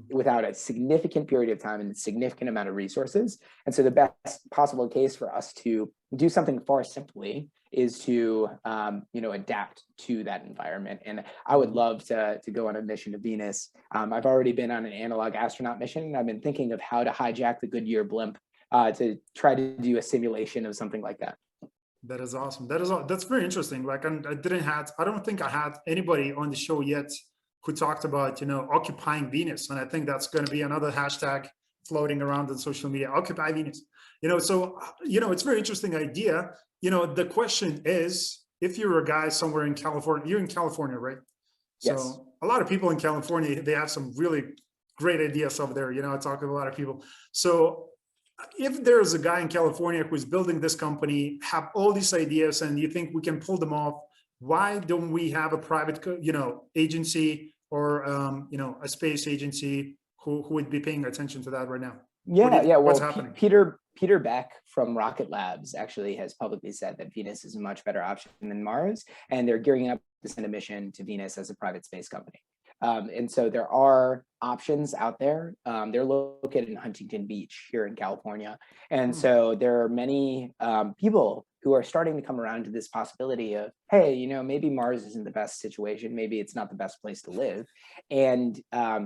S2: without a significant period of time and a significant amount of resources. And so the best possible case for us to do something far simply is to, adapt to that environment. And I would love to go on a mission to Venus. I've already been on an analog astronaut mission, and I've been thinking of how to hijack the Goodyear blimp to try to do a simulation of something like that.
S1: That is awesome. That's very interesting. Like, I don't think I had anybody on the show yet who talked about, occupying Venus. And I think that's going to be another hashtag floating around on social media, Occupy Venus. So, it's a very interesting idea. The question is, if you're a guy somewhere in California, you're in California, right?
S2: Yes.
S1: So a lot of people in California, they have some really great ideas over there. I talk to a lot of people. So if there's a guy in California who's building this company, have all these ideas, and you think we can pull them off, why don't we have a private, agency or, a space agency who would be paying attention to that right now?
S2: Yeah.
S1: What's
S2: Well,
S1: happening?
S2: Peter Beck from Rocket Labs actually has publicly said that Venus is a much better option than Mars, and they're gearing up to send a mission to Venus as a private space company. And so there are options out there. They're located in Huntington Beach here in California. And so there are many people who are starting to come around to this possibility of, hey, you know, maybe Mars isn't the best situation. Maybe it's not the best place to live. And,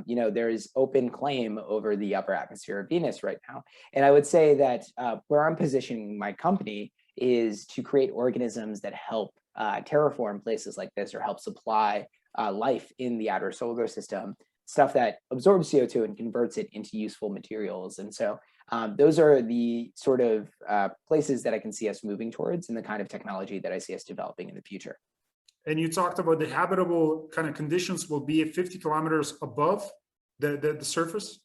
S2: you know, there's open claim over the upper atmosphere of Venus right now. And I would say that where I'm positioning my company is to create organisms that help terraform places like this, or help supply life in the outer solar system, stuff that absorbs CO2 and converts it into useful materials. And so those are the sort of places that I can see us moving towards, and the kind of technology that I see us developing in the future.
S1: And you talked about the habitable kind of conditions will be 50 kilometers above the surface?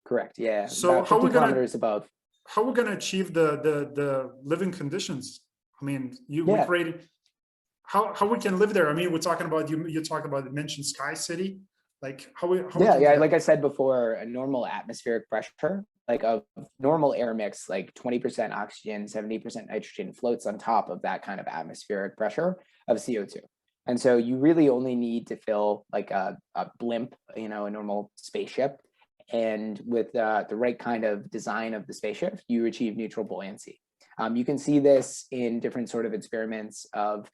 S2: Correct, yeah.
S1: So
S2: about 50 kilometers above.
S1: How are we going to achieve the living conditions? I mean, we created, how we can live there? I mean, we're talking about, you talked about, you mentioned Sky City. Like
S2: like I said before, a normal atmospheric pressure, like a normal air mix, like 20% oxygen, 70% nitrogen, floats on top of that kind of atmospheric pressure of CO2. And so you really only need to fill like a blimp, you know, a normal spaceship. And with the right kind of design of the spaceship, you achieve neutral buoyancy. You can see this in different sort of experiments of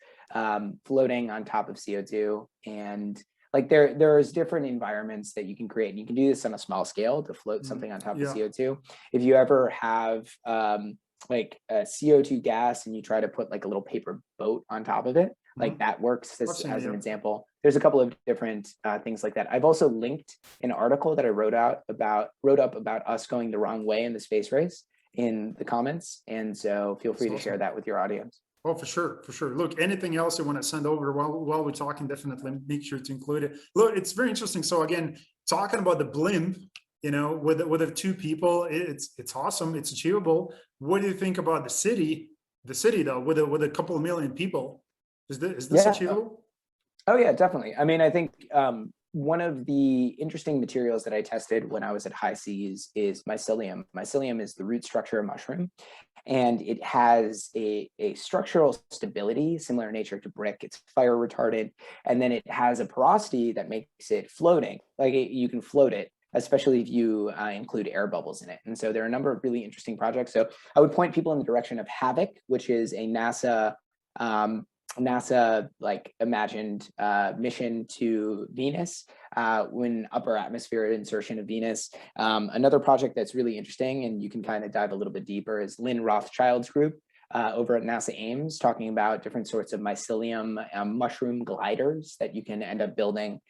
S2: floating on top of CO2, and like there's different environments that you can create. And you can do this on a small scale to float something on top of CO2. If you ever have like a CO2 gas and you try to put like a little paper boat on top of it, like that works as an example. There's a couple of different things like that. I've also linked an article that I wrote up about us going the wrong way in the space race in the comments. And so feel free to share that with your audience.
S1: Oh, for sure, for sure. Look, anything else you want to send over while we're talking, definitely make sure to include it. Look, it's very interesting. So again, talking about the blimp, you know, with the two people, it's awesome. It's achievable. What do you think about the city? The city though, with a couple of million people, is this achievable?
S2: Oh yeah, definitely. I mean, I think one of the interesting materials that I tested when I was at High Seas is mycelium. Mycelium is the root structure of mushroom, and it has a structural stability similar in nature to brick. It's fire retardant, and then it has a porosity that makes it floating. Like you can float it, especially if you include air bubbles in it. And so there are a number of really interesting projects. So I would point people in the direction of Havoc, which is a NASA like imagined mission to Venus, when upper atmosphere insertion of Venus. Another project that's really interesting, and you can kind of dive a little bit deeper, is Lynn Rothschild's group over at NASA Ames, talking about different sorts of mycelium mushroom gliders that you can end up building.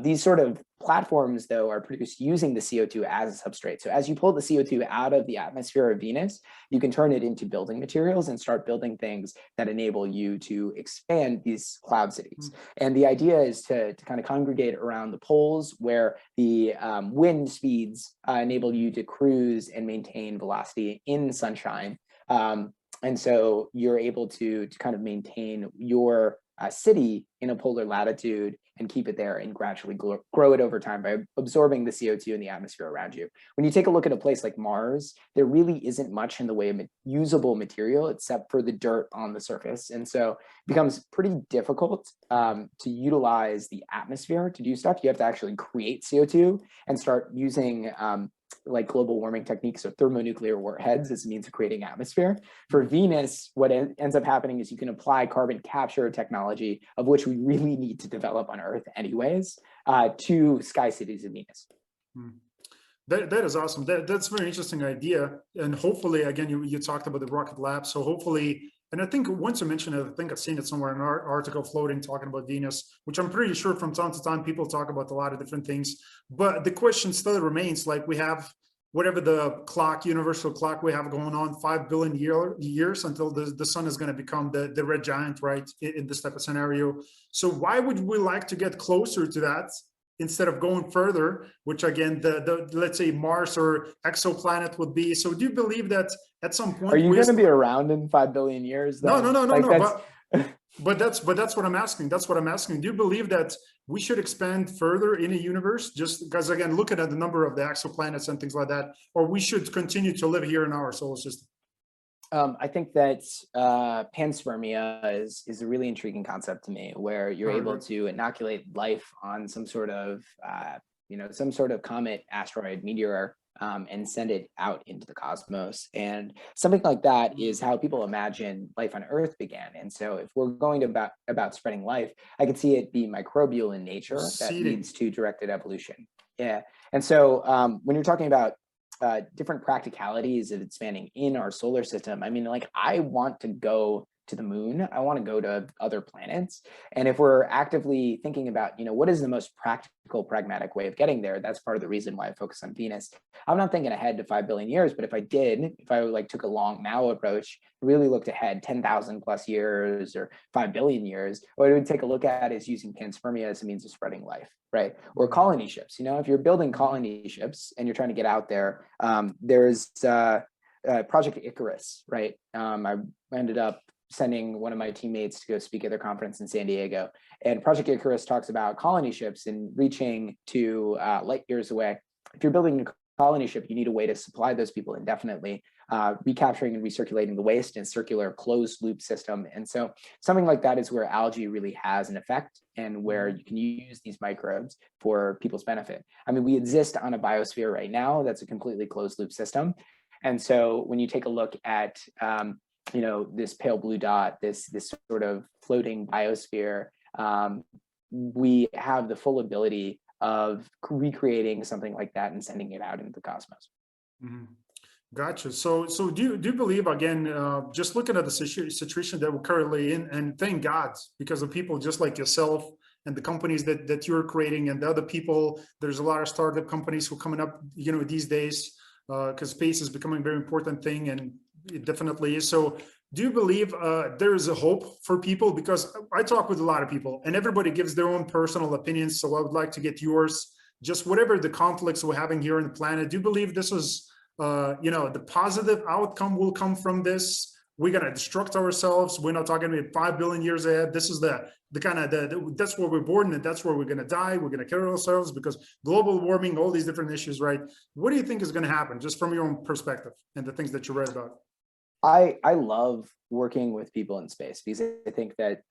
S2: These sort of platforms, though, are produced using the CO2 as a substrate. So as you pull the CO2 out of the atmosphere of Venus, you can turn it into building materials and start building things that enable you to expand these cloud cities. And the idea is to kind of congregate around the poles where the wind speeds enable you to cruise and maintain velocity in sunshine. And so you're able to kind of maintain your city in a polar latitude and keep it there and gradually grow it over time by absorbing the CO2 in the atmosphere around you. When you take a look at a place like Mars, there really isn't much in the way of usable material except for the dirt on the surface. And so it becomes pretty difficult to utilize the atmosphere to do stuff. You have to actually create CO2 and start using like global warming techniques or thermonuclear warheads as a means of creating atmosphere. For Venus, what ends up happening is you can apply carbon capture technology, of which we really need to develop on Earth anyways, to sky cities of Venus.
S1: That is awesome. That's a very interesting idea. And hopefully, again, you talked about the rocket lab. So hopefully, and I think once you mentioned it, I think I've seen it somewhere in an article floating talking about Venus, which I'm pretty sure from time to time people talk about a lot of different things. But the question still remains, like we have whatever the clock, universal clock we have going on, 5 billion years until the sun is going to become the red giant, right, in this type of scenario. So why would we like to get closer to that instead of going further, which again, the let's say Mars or exoplanet would be? So do you believe that at some point—
S2: Are you going to be around in 5 billion years? Though?
S1: No. But that's what I'm asking. That's what I'm asking. Do you believe that we should expand further in a universe, just because, again, looking at the number of the exoplanets and things like that, or we should continue to live here in our solar system?
S2: I think that panspermia is a really intriguing concept to me, where you're able to inoculate life on some sort of some sort of comet, asteroid, meteor, and send it out into the cosmos. And something like that is how people imagine life on Earth began. And so, if we're going to about spreading life, I could see it be microbial in nature that leads to directed evolution. Yeah, and so when you're talking about different practicalities of expanding in our solar system. I mean, like, I want to go to the moon. I want to go to other planets. And if we're actively thinking about, what is the most practical, pragmatic way of getting there, that's part of the reason why I focus on Venus. I'm not thinking ahead to 5 billion years, but if I like took a long now approach, really looked ahead 10,000 plus years or 5 billion years, what I would take a look at is using panspermia as a means of spreading life, right? Or colony ships. If you're building colony ships and you're trying to get out there, there's Project Icarus, right? I ended up sending one of my teammates to go speak at their conference in San Diego. And Project Icarus talks about colony ships and reaching to light years away. If you're building a colony ship, you need a way to supply those people indefinitely, recapturing and recirculating the waste in a circular closed loop system. And so something like that is where algae really has an effect, and where you can use these microbes for people's benefit. I mean, we exist on a biosphere right now that's a completely closed loop system. And so when you take a look at this pale blue dot, this sort of floating biosphere, we have the full ability of recreating something like that and sending it out into the cosmos.
S1: Mm-hmm. Gotcha. So do you believe, again, just looking at the situation that we're currently in, and thank God, because of people just like yourself and the companies that you're creating and the other people, there's a lot of startup companies who are coming up, these days, because space is becoming a very important thing, and it definitely is. So do you believe there is a hope for people? Because I talk with a lot of people and everybody gives their own personal opinions. So I would like to get yours, just whatever the conflicts we're having here on the planet. Do you believe this is, the positive outcome will come from this? We're going to destruct ourselves. We're not talking about 5 billion years ahead. This is the kind of, that's where we're born and that's where we're going to die. We're going to kill ourselves because global warming, all these different issues, right? What do you think is going to happen, just from your own perspective and the things that you read about?
S2: I love working with people in space, because I think that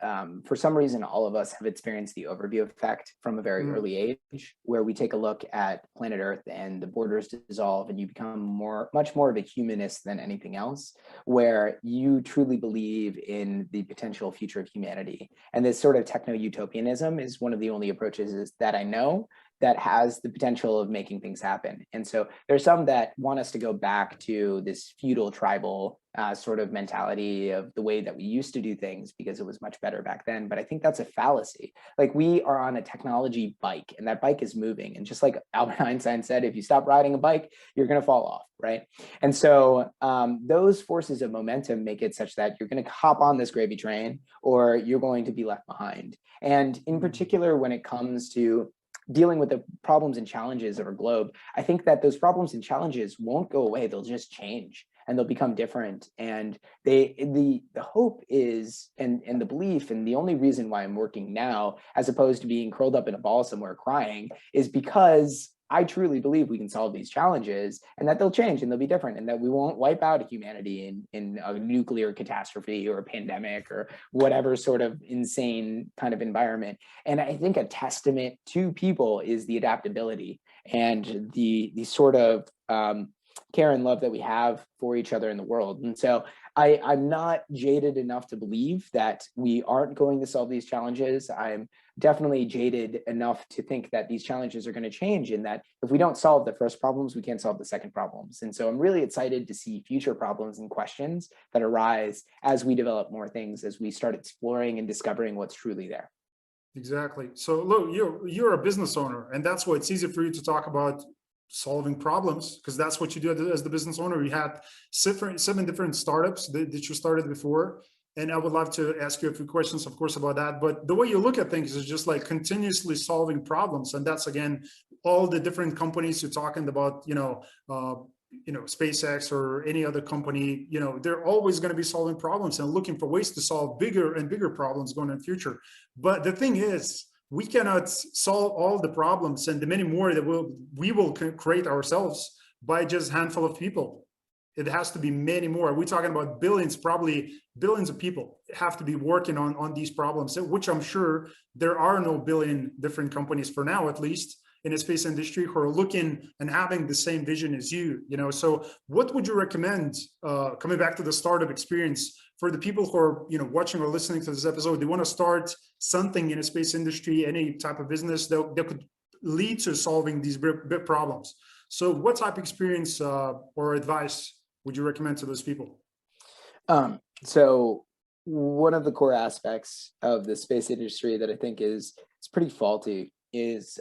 S2: for some reason, all of us have experienced the overview effect from a very early age, where we take a look at planet Earth and the borders dissolve and you become much more of a humanist than anything else, where you truly believe in the potential future of humanity. And this sort of techno-utopianism is one of the only approaches that I know that has the potential of making things happen. And so there's some that want us to go back to this feudal tribal sort of mentality of the way that we used to do things because it was much better back then. But I think that's a fallacy. Like, we are on a technology bike and that bike is moving. And just like Albert Einstein said, if you stop riding a bike, you're going to fall off, right? And so those forces of momentum make it such that you're going to hop on this gravy train or you're going to be left behind. And in particular, when it comes to dealing with the problems and challenges of our globe, I think that those problems and challenges won't go away. They'll just change and they'll become different. And the hope is, and the belief, and the only reason why I'm working now, as opposed to being curled up in a ball somewhere crying, is because I truly believe we can solve these challenges and that they'll change and they'll be different, and that we won't wipe out humanity in a nuclear catastrophe or a pandemic or whatever sort of insane kind of environment. And I think a testament to people is the adaptability and the sort of care and love that we have for each other in the world. And so I'm not jaded enough to believe that we aren't going to solve these challenges. I'm definitely jaded enough to think that these challenges are going to change, and that if we don't solve the first problems, we can't solve the second problems. And so I'm really excited to see future problems and questions that arise as we develop more things, as we start exploring and discovering what's truly there.
S1: Exactly. So look, you're a business owner, and that's why it's easy for you to talk about solving problems, because that's what you do as the business owner. You had seven different startups that you started before, and I would love to ask you a few questions, of course, about that. But the way you look at things is just like continuously solving problems, and that's, again, all the different companies you're talking about, SpaceX or any other company, they're always going to be solving problems and looking for ways to solve bigger and bigger problems going in the future. But the thing is, we cannot solve all the problems and the many more that we will create ourselves by just a handful of people. it has to be many more. We're talking about billions, probably billions of people have to be working on these problems, which I'm sure there are no billion different companies for now, at least in the space industry, who are looking and having the same vision as you, So what would you recommend, coming back to the startup experience, for the people who are, watching or listening to this episode? They want to start something in a space industry, any type of business that could lead to solving these big problems. So what type of experience or advice would you recommend to those people?
S2: So one of the core aspects of the space industry that I think is pretty faulty is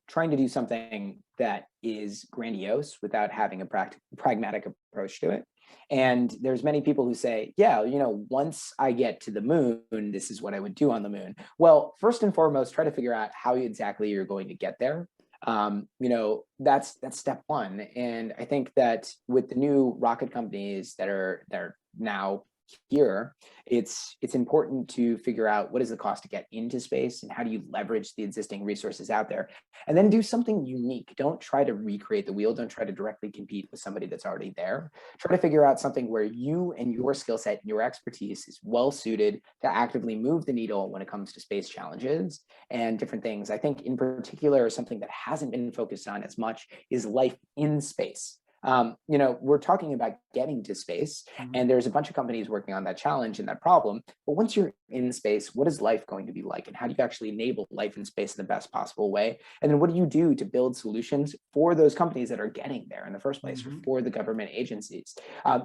S2: trying to do something that is grandiose without having a pragmatic approach to it. And there's many people who say, yeah, once I get to the moon, this is what I would do on the moon. Well, first and foremost, try to figure out how exactly you're going to get there. That's step one. And I think that with the new rocket companies that are now here, it's important to figure out what is the cost to get into space and how do you leverage the existing resources out there, and then do something unique. Don't try to recreate the wheel. Don't try to directly compete with somebody that's already there. Try to figure out something where you and your skill set and your expertise is well suited to actively move the needle when it comes to space challenges and different things. I think in particular, something that hasn't been focused on as much is life in space. We're talking about getting to space, and there's a bunch of companies working on that challenge and that problem. But once you're in space, what is life going to be like? And how do you actually enable life in space in the best possible way? And then what do you do to build solutions for those companies that are getting there in the first place, or for the government agencies?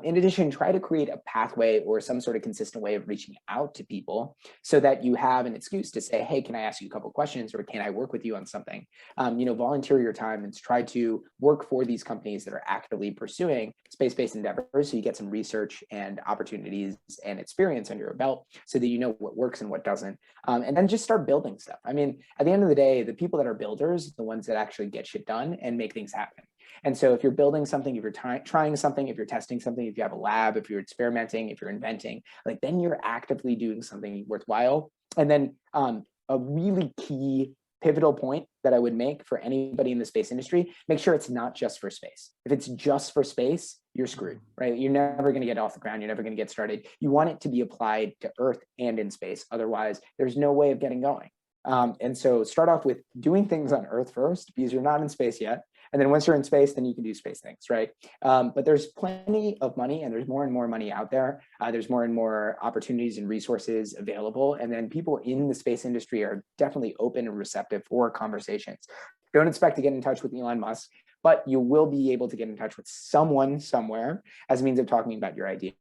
S2: In addition, try to create a pathway or some sort of consistent way of reaching out to people so that you have an excuse to say, hey, can I ask you a couple of questions, or can I work with you on something? Volunteer your time and try to work for these companies that are actively pursuing space-based endeavors, so you get some research and opportunities and experience under your belt so that you know what works and what doesn't. And then just start building stuff. I mean, at the end of the day, the people that are builders, the ones that actually get shit done and make things happen. And so if you're building something, if you're trying something, if you're testing something, if you have a lab, if you're experimenting, if you're inventing, then you're actively doing something worthwhile. And then a really key pivotal point that I would make for anybody in the space industry: make sure it's not just for space. If it's just for space, you're screwed, right? You're never going to get off the ground. You're never going to get started. You want it to be applied to Earth and in space. Otherwise, there's no way of getting going. And so start off with doing things on Earth first, because you're not in space yet. And then once you're in space, then you can do space things, right? But there's plenty of money, and there's more and more money out there. There's more and more opportunities and resources available. And then people in the space industry are definitely open and receptive for conversations. Don't expect to get in touch with Elon Musk, but you will be able to get in touch with someone somewhere as a means of talking about your idea.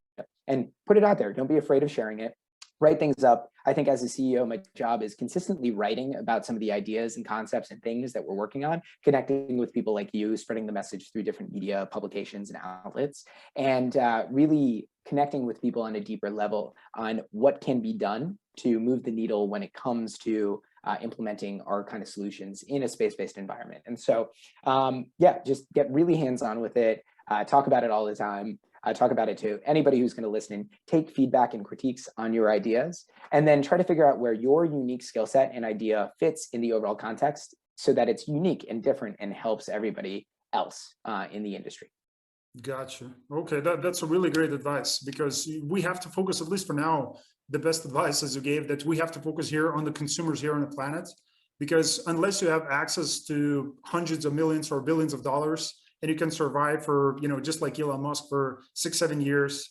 S2: And put it out there. Don't be afraid of sharing it. Write things up. I think as a CEO, my job is consistently writing about some of the ideas and concepts and things that we're working on, connecting with people like you, spreading the message through different media publications and outlets, and really connecting with people on a deeper level on what can be done to move the needle when it comes to implementing our kind of solutions in a space-based environment. And so, just get really hands-on with it. Talk about it all the time. Talk about it to anybody who's going to listen. Take feedback and critiques on your ideas, and then try to figure out where your unique skill set and idea fits in the overall context so that it's unique and different and helps everybody else in the industry.
S1: Gotcha. Okay, that's a really great advice, because we have to focus, at least for now, the best advice as you gave, that we have to focus here on the consumers here on the planet, because unless you have access to hundreds of millions or billions of dollars, and you can survive for, just like Elon Musk, for 6-7 years,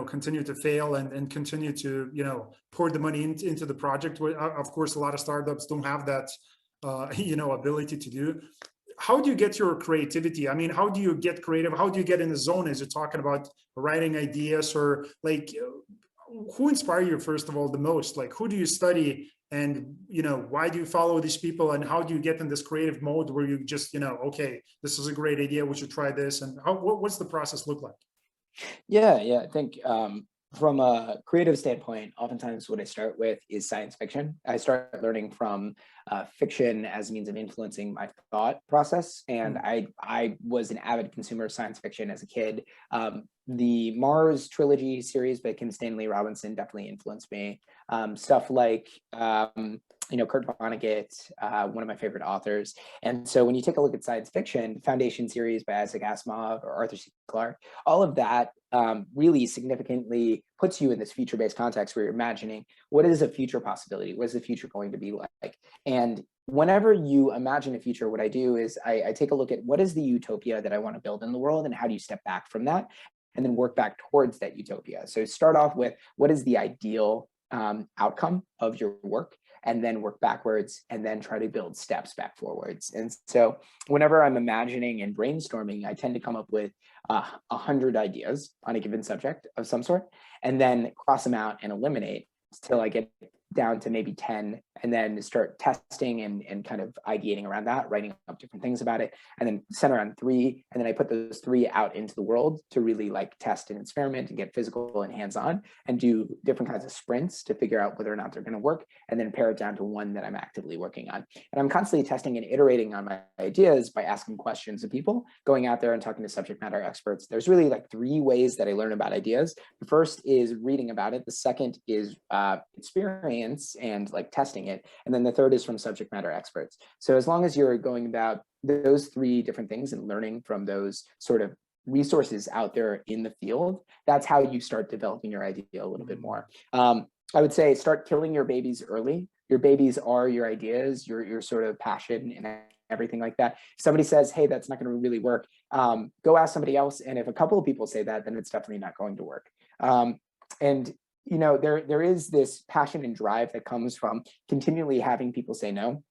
S1: continue to fail and continue to, pour the money into the project. Of course, a lot of startups don't have that, ability to do. How do you get your creativity? I mean, how do you get creative? How do you get in the zone as you're talking about writing ideas, or who inspire you, first of all, the most? Who do you study, and why do you follow these people, and how do you get in this creative mode where you just okay, this is a great idea, we should try this? And what's the process look like?
S2: Yeah, I think from a creative standpoint, oftentimes what I start with is science fiction. I start learning from fiction as a means of influencing my thought process. And I was an avid consumer of science fiction as a kid. The Mars trilogy series by Kim Stanley Robinson definitely influenced me. Stuff like, Kurt Vonnegut, one of my favorite authors. And so when you take a look at science fiction, Foundation series by Isaac Asimov or Arthur C. Clarke, all of that really significantly puts you in this future-based context where you're imagining what is a future possibility? What is the future going to be like? And whenever you imagine a future, what I do is I take a look at what is the utopia that I want to build in the world and how do you step back from that and then work back towards that utopia. So start off with what is the ideal outcome of your work, and then work backwards and then try to build steps back forwards. And so whenever I'm imagining and brainstorming, I tend to come up with 100 ideas on a given subject of some sort, and then cross them out and eliminate till I get down to maybe 10, and then start testing and kind of ideating around that, writing up different things about it, and then center on 3. And then I put those 3 out into the world to really like test and experiment and get physical and hands-on and do different kinds of sprints to figure out whether or not they're going to work, and then pare it down to 1 that I'm actively working on. And I'm constantly testing and iterating on my ideas by asking questions of people, going out there and talking to subject matter experts. There's really like 3 ways that I learn about ideas. The first is reading about it. The second is experience and like testing it. And then the third is from subject matter experts. So as long as you're going about those 3 different things and learning from those sort of resources out there in the field, that's how you start developing your idea a little bit more. I would say start killing your babies early. Your babies are your ideas, your sort of passion and everything like that. If somebody says, hey, that's not going to really work, go ask somebody else. And if a couple of people say that, then it's definitely not going to work. And there is this passion and drive that comes from continually having people say no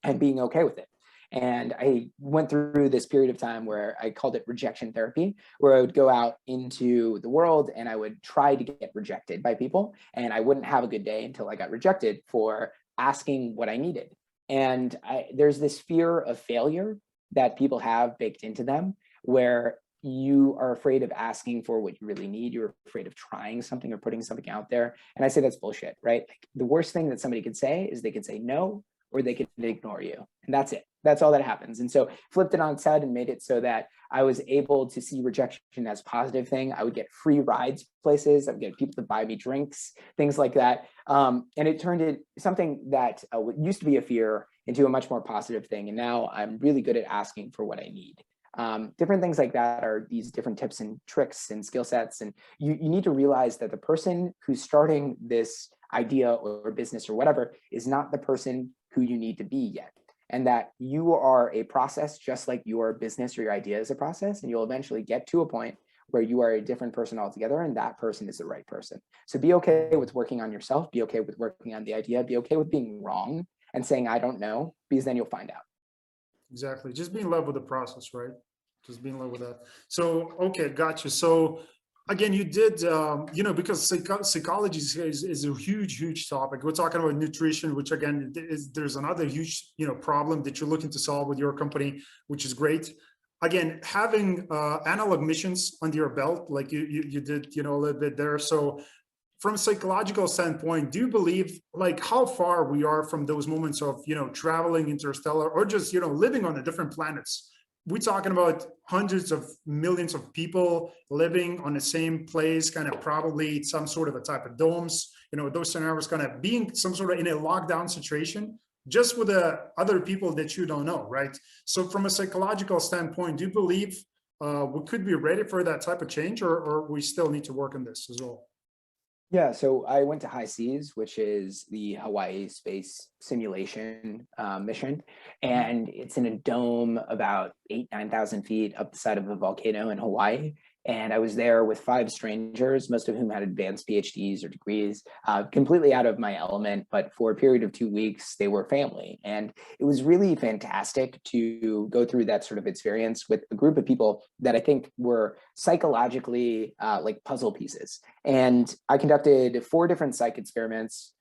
S2: and being okay with it. And I went through this period of time where I called it rejection therapy, where I would go out into the world and I would try to get rejected by people. And I wouldn't have a good day until I got rejected for asking what I needed. And there's this fear of failure that people have baked into them, where you are afraid of asking for what you really need. You're afraid of trying something or putting something out there. And I say that's bullshit, right? Like, the worst thing that somebody could say is they could say no, or they could ignore you. And that's it. That's all that happens. And so flipped it on its head and made it so that I was able to see rejection as a positive thing. I would get free rides places. I would get people to buy me drinks, things like that. And it turned it something that used to be a fear into a much more positive thing. And now I'm really good at asking for what I need. Different things like that are these different tips and tricks and skill sets. And you need to realize that the person who's starting this idea or business or whatever is not the person who you need to be yet. And that you are a process, just like your business or your idea is a process. And you'll eventually get to a point where you are a different person altogether, and that person is the right person. So be okay with working on yourself, be okay with working on the idea, be okay with being wrong and saying, I don't know, because then you'll find out.
S1: Exactly. Just be in love with the process, right? Just be in love with that. So, okay, gotcha. So again, you did, because psychology is a huge topic. We're talking about nutrition, which again, there's another huge, problem that you're looking to solve with your company, which is great. Again, having analog missions under your belt, like you did, a little bit there. So from a psychological standpoint, do you believe, like, how far we are from those moments of, traveling interstellar or just, living on the different planets? We're talking about hundreds of millions of people living on the same place, kind of probably some sort of a type of domes, those scenarios kind of being some sort of in a lockdown situation, just with the other people that you don't know, right? So from a psychological standpoint, do you believe we could be ready for that type of change, or we still need to work on this as well?
S2: Yeah, so I went to High Seas, which is the Hawaii space simulation mission, and it's in a dome about 9,000 feet up the side of a volcano in Hawaii. And I was there with 5 strangers, most of whom had advanced PhDs or degrees, completely out of my element. But for a period of 2 weeks, they were family. And it was really fantastic to go through that sort of experience with a group of people that I think were psychologically like puzzle pieces. And I conducted 4 different psych experiments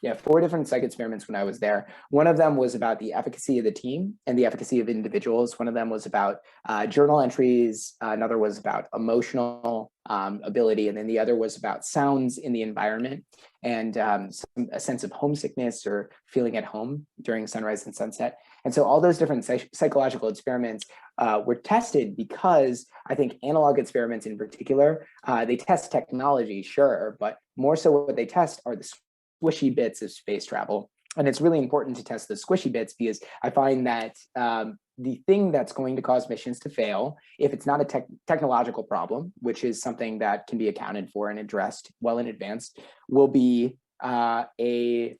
S2: Yeah, 4 different psych experiments when I was there. One of them was about the efficacy of the team and the efficacy of individuals. One of them was about journal entries. Another was about emotional ability. And then the other was about sounds in the environment and a sense of homesickness or feeling at home during sunrise and sunset. And so all those different psychological experiments were tested because I think analog experiments in particular, they test technology, sure, but more so what they test are the squishy bits of space travel. And it's really important to test the squishy bits because I find that the thing that's going to cause missions to fail, if it's not a technological problem, which is something that can be accounted for and addressed well in advance, will be a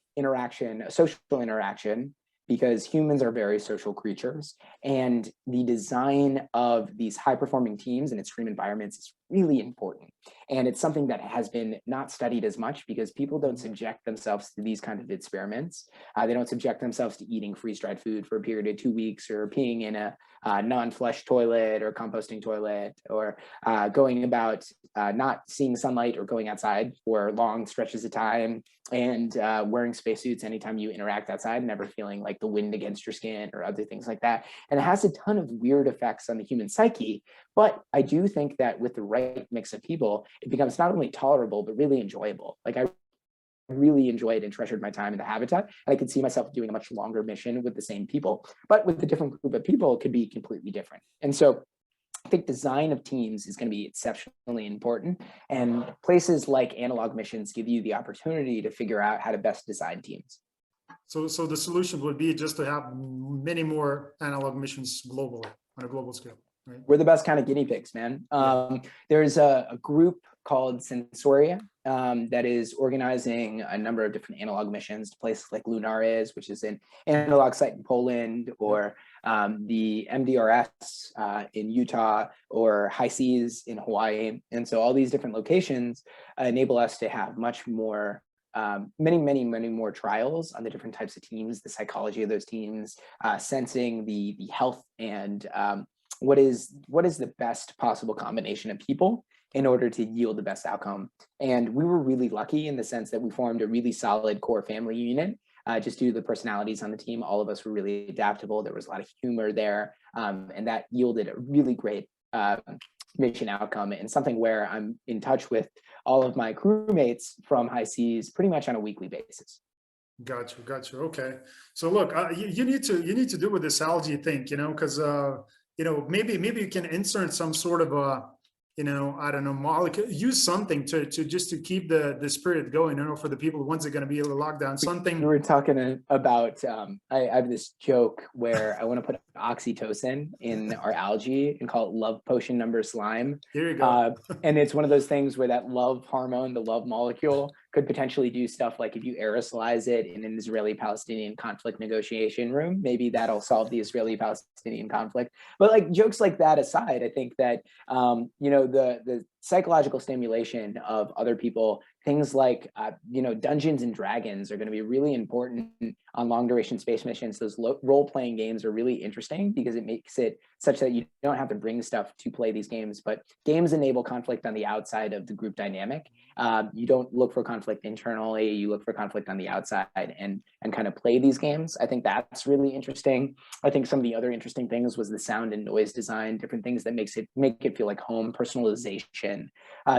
S2: social interaction, because humans are very social creatures. And the design of these high-performing teams in extreme environments is really important. And it's something that has been not studied as much because people don't subject themselves to these kind of experiments. They don't subject themselves to eating freeze-dried food for a period of 2 weeks, or peeing in a non-flush toilet or composting toilet, or going about not seeing sunlight or going outside for long stretches of time, and wearing spacesuits anytime you interact outside, never feeling like the wind against your skin or other things like that. And it has a ton of weird effects on the human psyche. But I do think that with the right mix of people, it becomes not only tolerable, but really enjoyable. Like, I really enjoyed and treasured my time in the habitat, and I could see myself doing a much longer mission with the same people, but with a different group of people, it could be completely different. And so I think design of teams is going to be exceptionally important, and places like analog missions give you the opportunity to figure out how to best design teams.
S1: So the solution would be just to have many more analog missions globally, on a global scale, right?
S2: We're the best kind of guinea pigs, man. There's a group called Sensoria that is organizing a number of different analog missions to places like Lunares, which is an analog site in Poland, or the MDRS in Utah, or High Seas in Hawaii. And so all these different locations enable us to have much more many more trials on the different types of teams, the psychology of those teams, sensing the health and what is the best possible combination of people in order to yield the best outcome. And we were really lucky in the sense that we formed a really solid core family unit. Just due to the personalities on the team, all of us were really adaptable. There was a lot of humor there, and that yielded a really great mission outcome, and something where I'm in touch with all of my crewmates from High Seas pretty much on a weekly basis.
S1: Got you. Okay. So look, you need to do with this algae thing, because maybe you can insert some sort of a, I don't know, molecule, use something to just to keep the spirit going, for the people once they're going to be able to lock down something.
S2: We were talking about, I have this joke where I want to put oxytocin in our algae and call it love potion number slime.
S1: Here you go.
S2: And it's one of those things where that love hormone, the love molecule, could potentially do stuff like if you aerosolize it in an Israeli-Palestinian conflict negotiation room, maybe that'll solve the Israeli-Palestinian conflict. But like, jokes like that aside, I think that, the psychological stimulation of other people, things like, Dungeons and Dragons are going to be really important on long duration space missions. Those role-playing games are really interesting because it makes it such that you don't have to bring stuff to play these games, but games enable conflict on the outside of the group dynamic. You don't look for conflict internally, you look for conflict on the outside and kind of play these games. I think that's really interesting. I think some of the other interesting things was the sound and noise design, different things that make it feel like home, personalization,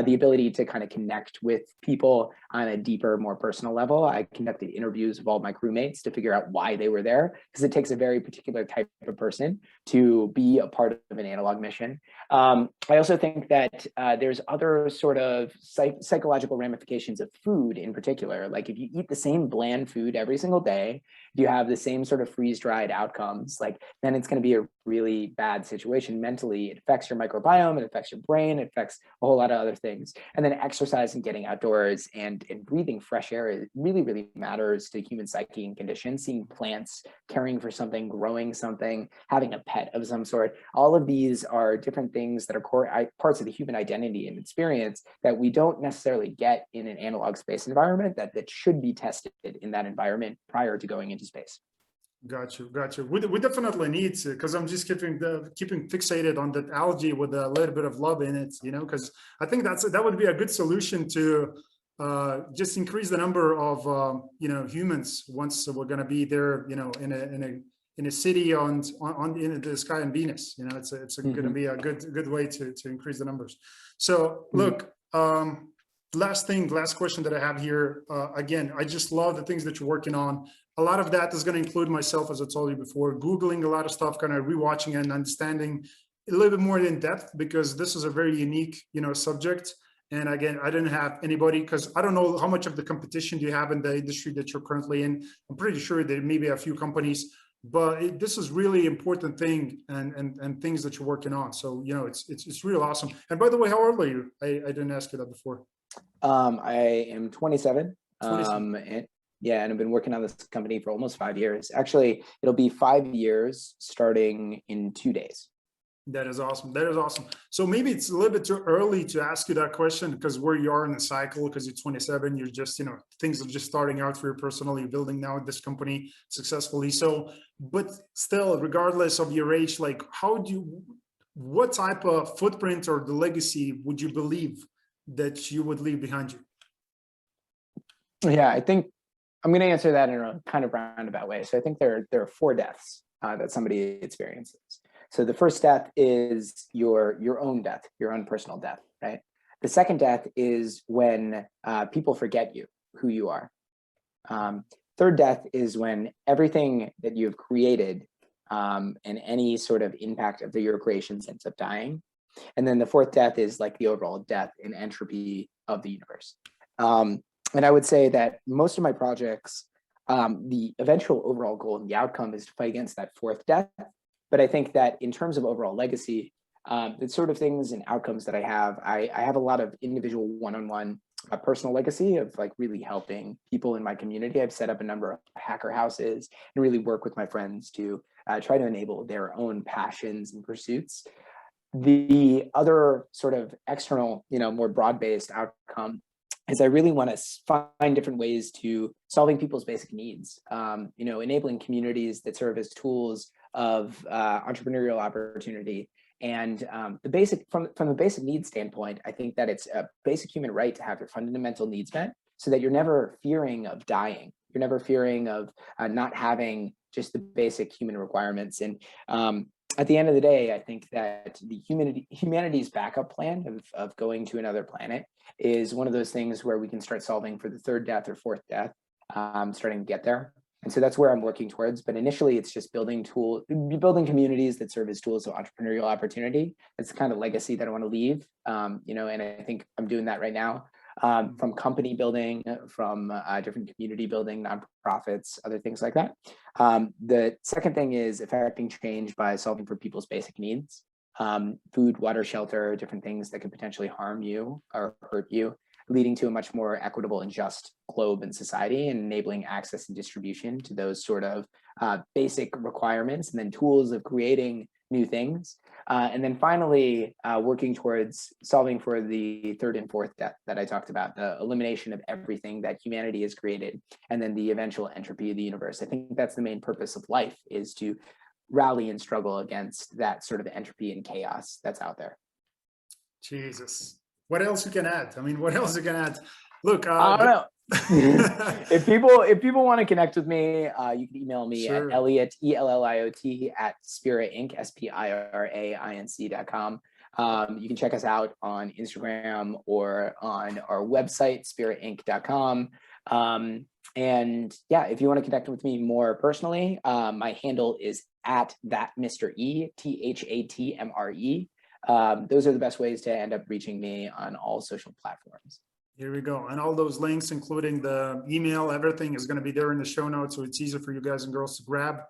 S2: the ability to kind of connect with people on a deeper, more personal level. I conducted interviews of all my crewmates to figure out why they were there, because it takes a very particular type of person to be a part of an analog mission. I also think that there's other sort of psychological ramifications of food in particular. Like, if you eat the same bland food every single day, you have the same sort of freeze-dried outcomes, like, then it's going to be a really bad situation mentally. It affects your microbiome, it affects your brain, it affects a whole lot of other things. And then exercise and getting outdoors and breathing fresh air, it really, really matters to human psyche and condition. Seeing plants, caring for something, growing something, having a pet of some sort. All of these are different things that are core parts of the human identity and experience that we don't necessarily get in an analog space environment, that should be tested in that environment prior to going into space.
S1: Got you. We definitely need to, because I'm just keeping fixated on that algae with a little bit of love in it, because I think that would be a good solution to, just increase the number of humans once we're going to be there, in a city on in the sky on Venus. It's going to be a good way to increase the numbers. So look, last question that I have here. Again, I just love the things that you're working on. A lot of that is going to include myself, as I told you before, Googling a lot of stuff, kind of rewatching and understanding a little bit more in depth, because this is a very unique, subject. And again, I didn't have anybody, because I don't know how much of the competition do you have in the industry that you're currently in. I'm pretty sure there may be a few companies, but this is really important thing and things that you're working on. So, it's really awesome. And by the way, how old are you? I didn't ask you that before.
S2: I am 27.
S1: 27.
S2: And I've been working on this company for almost 5 years. Actually, it'll be 5 years starting in 2 days.
S1: That is awesome. That is awesome. So maybe it's a little bit too early to ask you that question, because where you are in the cycle, because you're 27, you're just, things are just starting out for you personally. You're building now this company successfully. So, but still, regardless of your age, like what type of footprint or the legacy would you believe that you would leave behind you?
S2: Yeah, I think I'm going to answer that in a kind of roundabout way. So I think there are 4 deaths that somebody experiences. So the first death is your own death, your own personal death, right? The second death is when people forget who you are. Third death is when everything that you've created and any sort of impact of your creations ends up dying. And then the fourth death is like the overall death in entropy of the universe. And I would say that most of my projects, the eventual overall goal and the outcome is to fight against that fourth death. But I think that in terms of overall legacy, the sort of things and outcomes that I have a lot of individual one-on-one personal legacy of like really helping people in my community. I've set up a number of hacker houses and really work with my friends to try to enable their own passions and pursuits. The other sort of external, more broad-based outcome is I really want to find different ways to solving people's basic needs, enabling communities that serve as tools of entrepreneurial opportunity. And from the basic needs standpoint, I think that it's a basic human right to have your fundamental needs met so that you're never fearing of dying. You're never fearing of not having just the basic human requirements. And at the end of the day, I think that the humanity's backup plan of going to another planet is one of those things where we can start solving for the third death or fourth death, starting to get there. And so that's where I'm working towards. But initially, it's just building communities that serve as tools of entrepreneurial opportunity. It's the kind of legacy that I want to leave, and I think I'm doing that right now. From company building, from different community building, nonprofits, other things like that. The second thing is affecting change by solving for people's basic needs, food, water, shelter, different things that could potentially harm you or hurt you, leading to a much more equitable and just globe and society, and enabling access and distribution to those sort of basic requirements, and then tools of creating new things. And then finally, working towards solving for the third and fourth death that I talked about, the elimination of everything that humanity has created, and then the eventual entropy of the universe. I think that's the main purpose of life, is to rally and struggle against that sort of entropy and chaos that's out there.
S1: Jesus. What else you can add? I mean, what else you can add? Look,
S2: I don't know. If people want to connect with me, you can email me
S1: Sure.
S2: at Elliot, ELLIOT at Spira Inc, SPIRAINC.com. You can check us out on Instagram or on our website, spirainc.com. And yeah, if you want to connect with me more personally, my handle is at that Mr. E, THATMRE. Those are the best ways to end up reaching me on all social platforms.
S1: Here we go. And all those links, including the email, everything is going to be there in the show notes. So it's easier for you guys and girls to grab.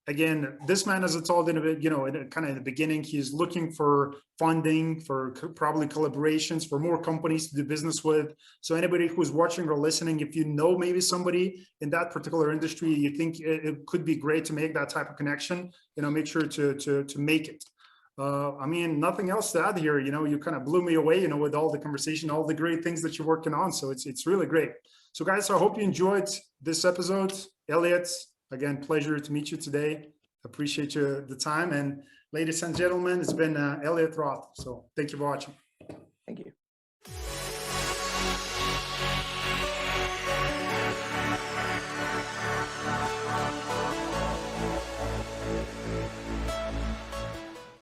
S1: Again, this man, as it's all in a bit, kind of in the beginning, he's looking for funding, for probably collaborations, for more companies to do business with. So anybody who's watching or listening, if you know maybe somebody in that particular industry, you think it could be great to make that type of connection, make sure to make it. I mean, nothing else to add here. You kind of blew me away, with all the conversation, all the great things that you're working on. So it's really great. So guys, I hope you enjoyed this episode. Elliot, again, pleasure to meet you today. Appreciate the time. And ladies and gentlemen, it's been Elliot Roth. So thank you for watching.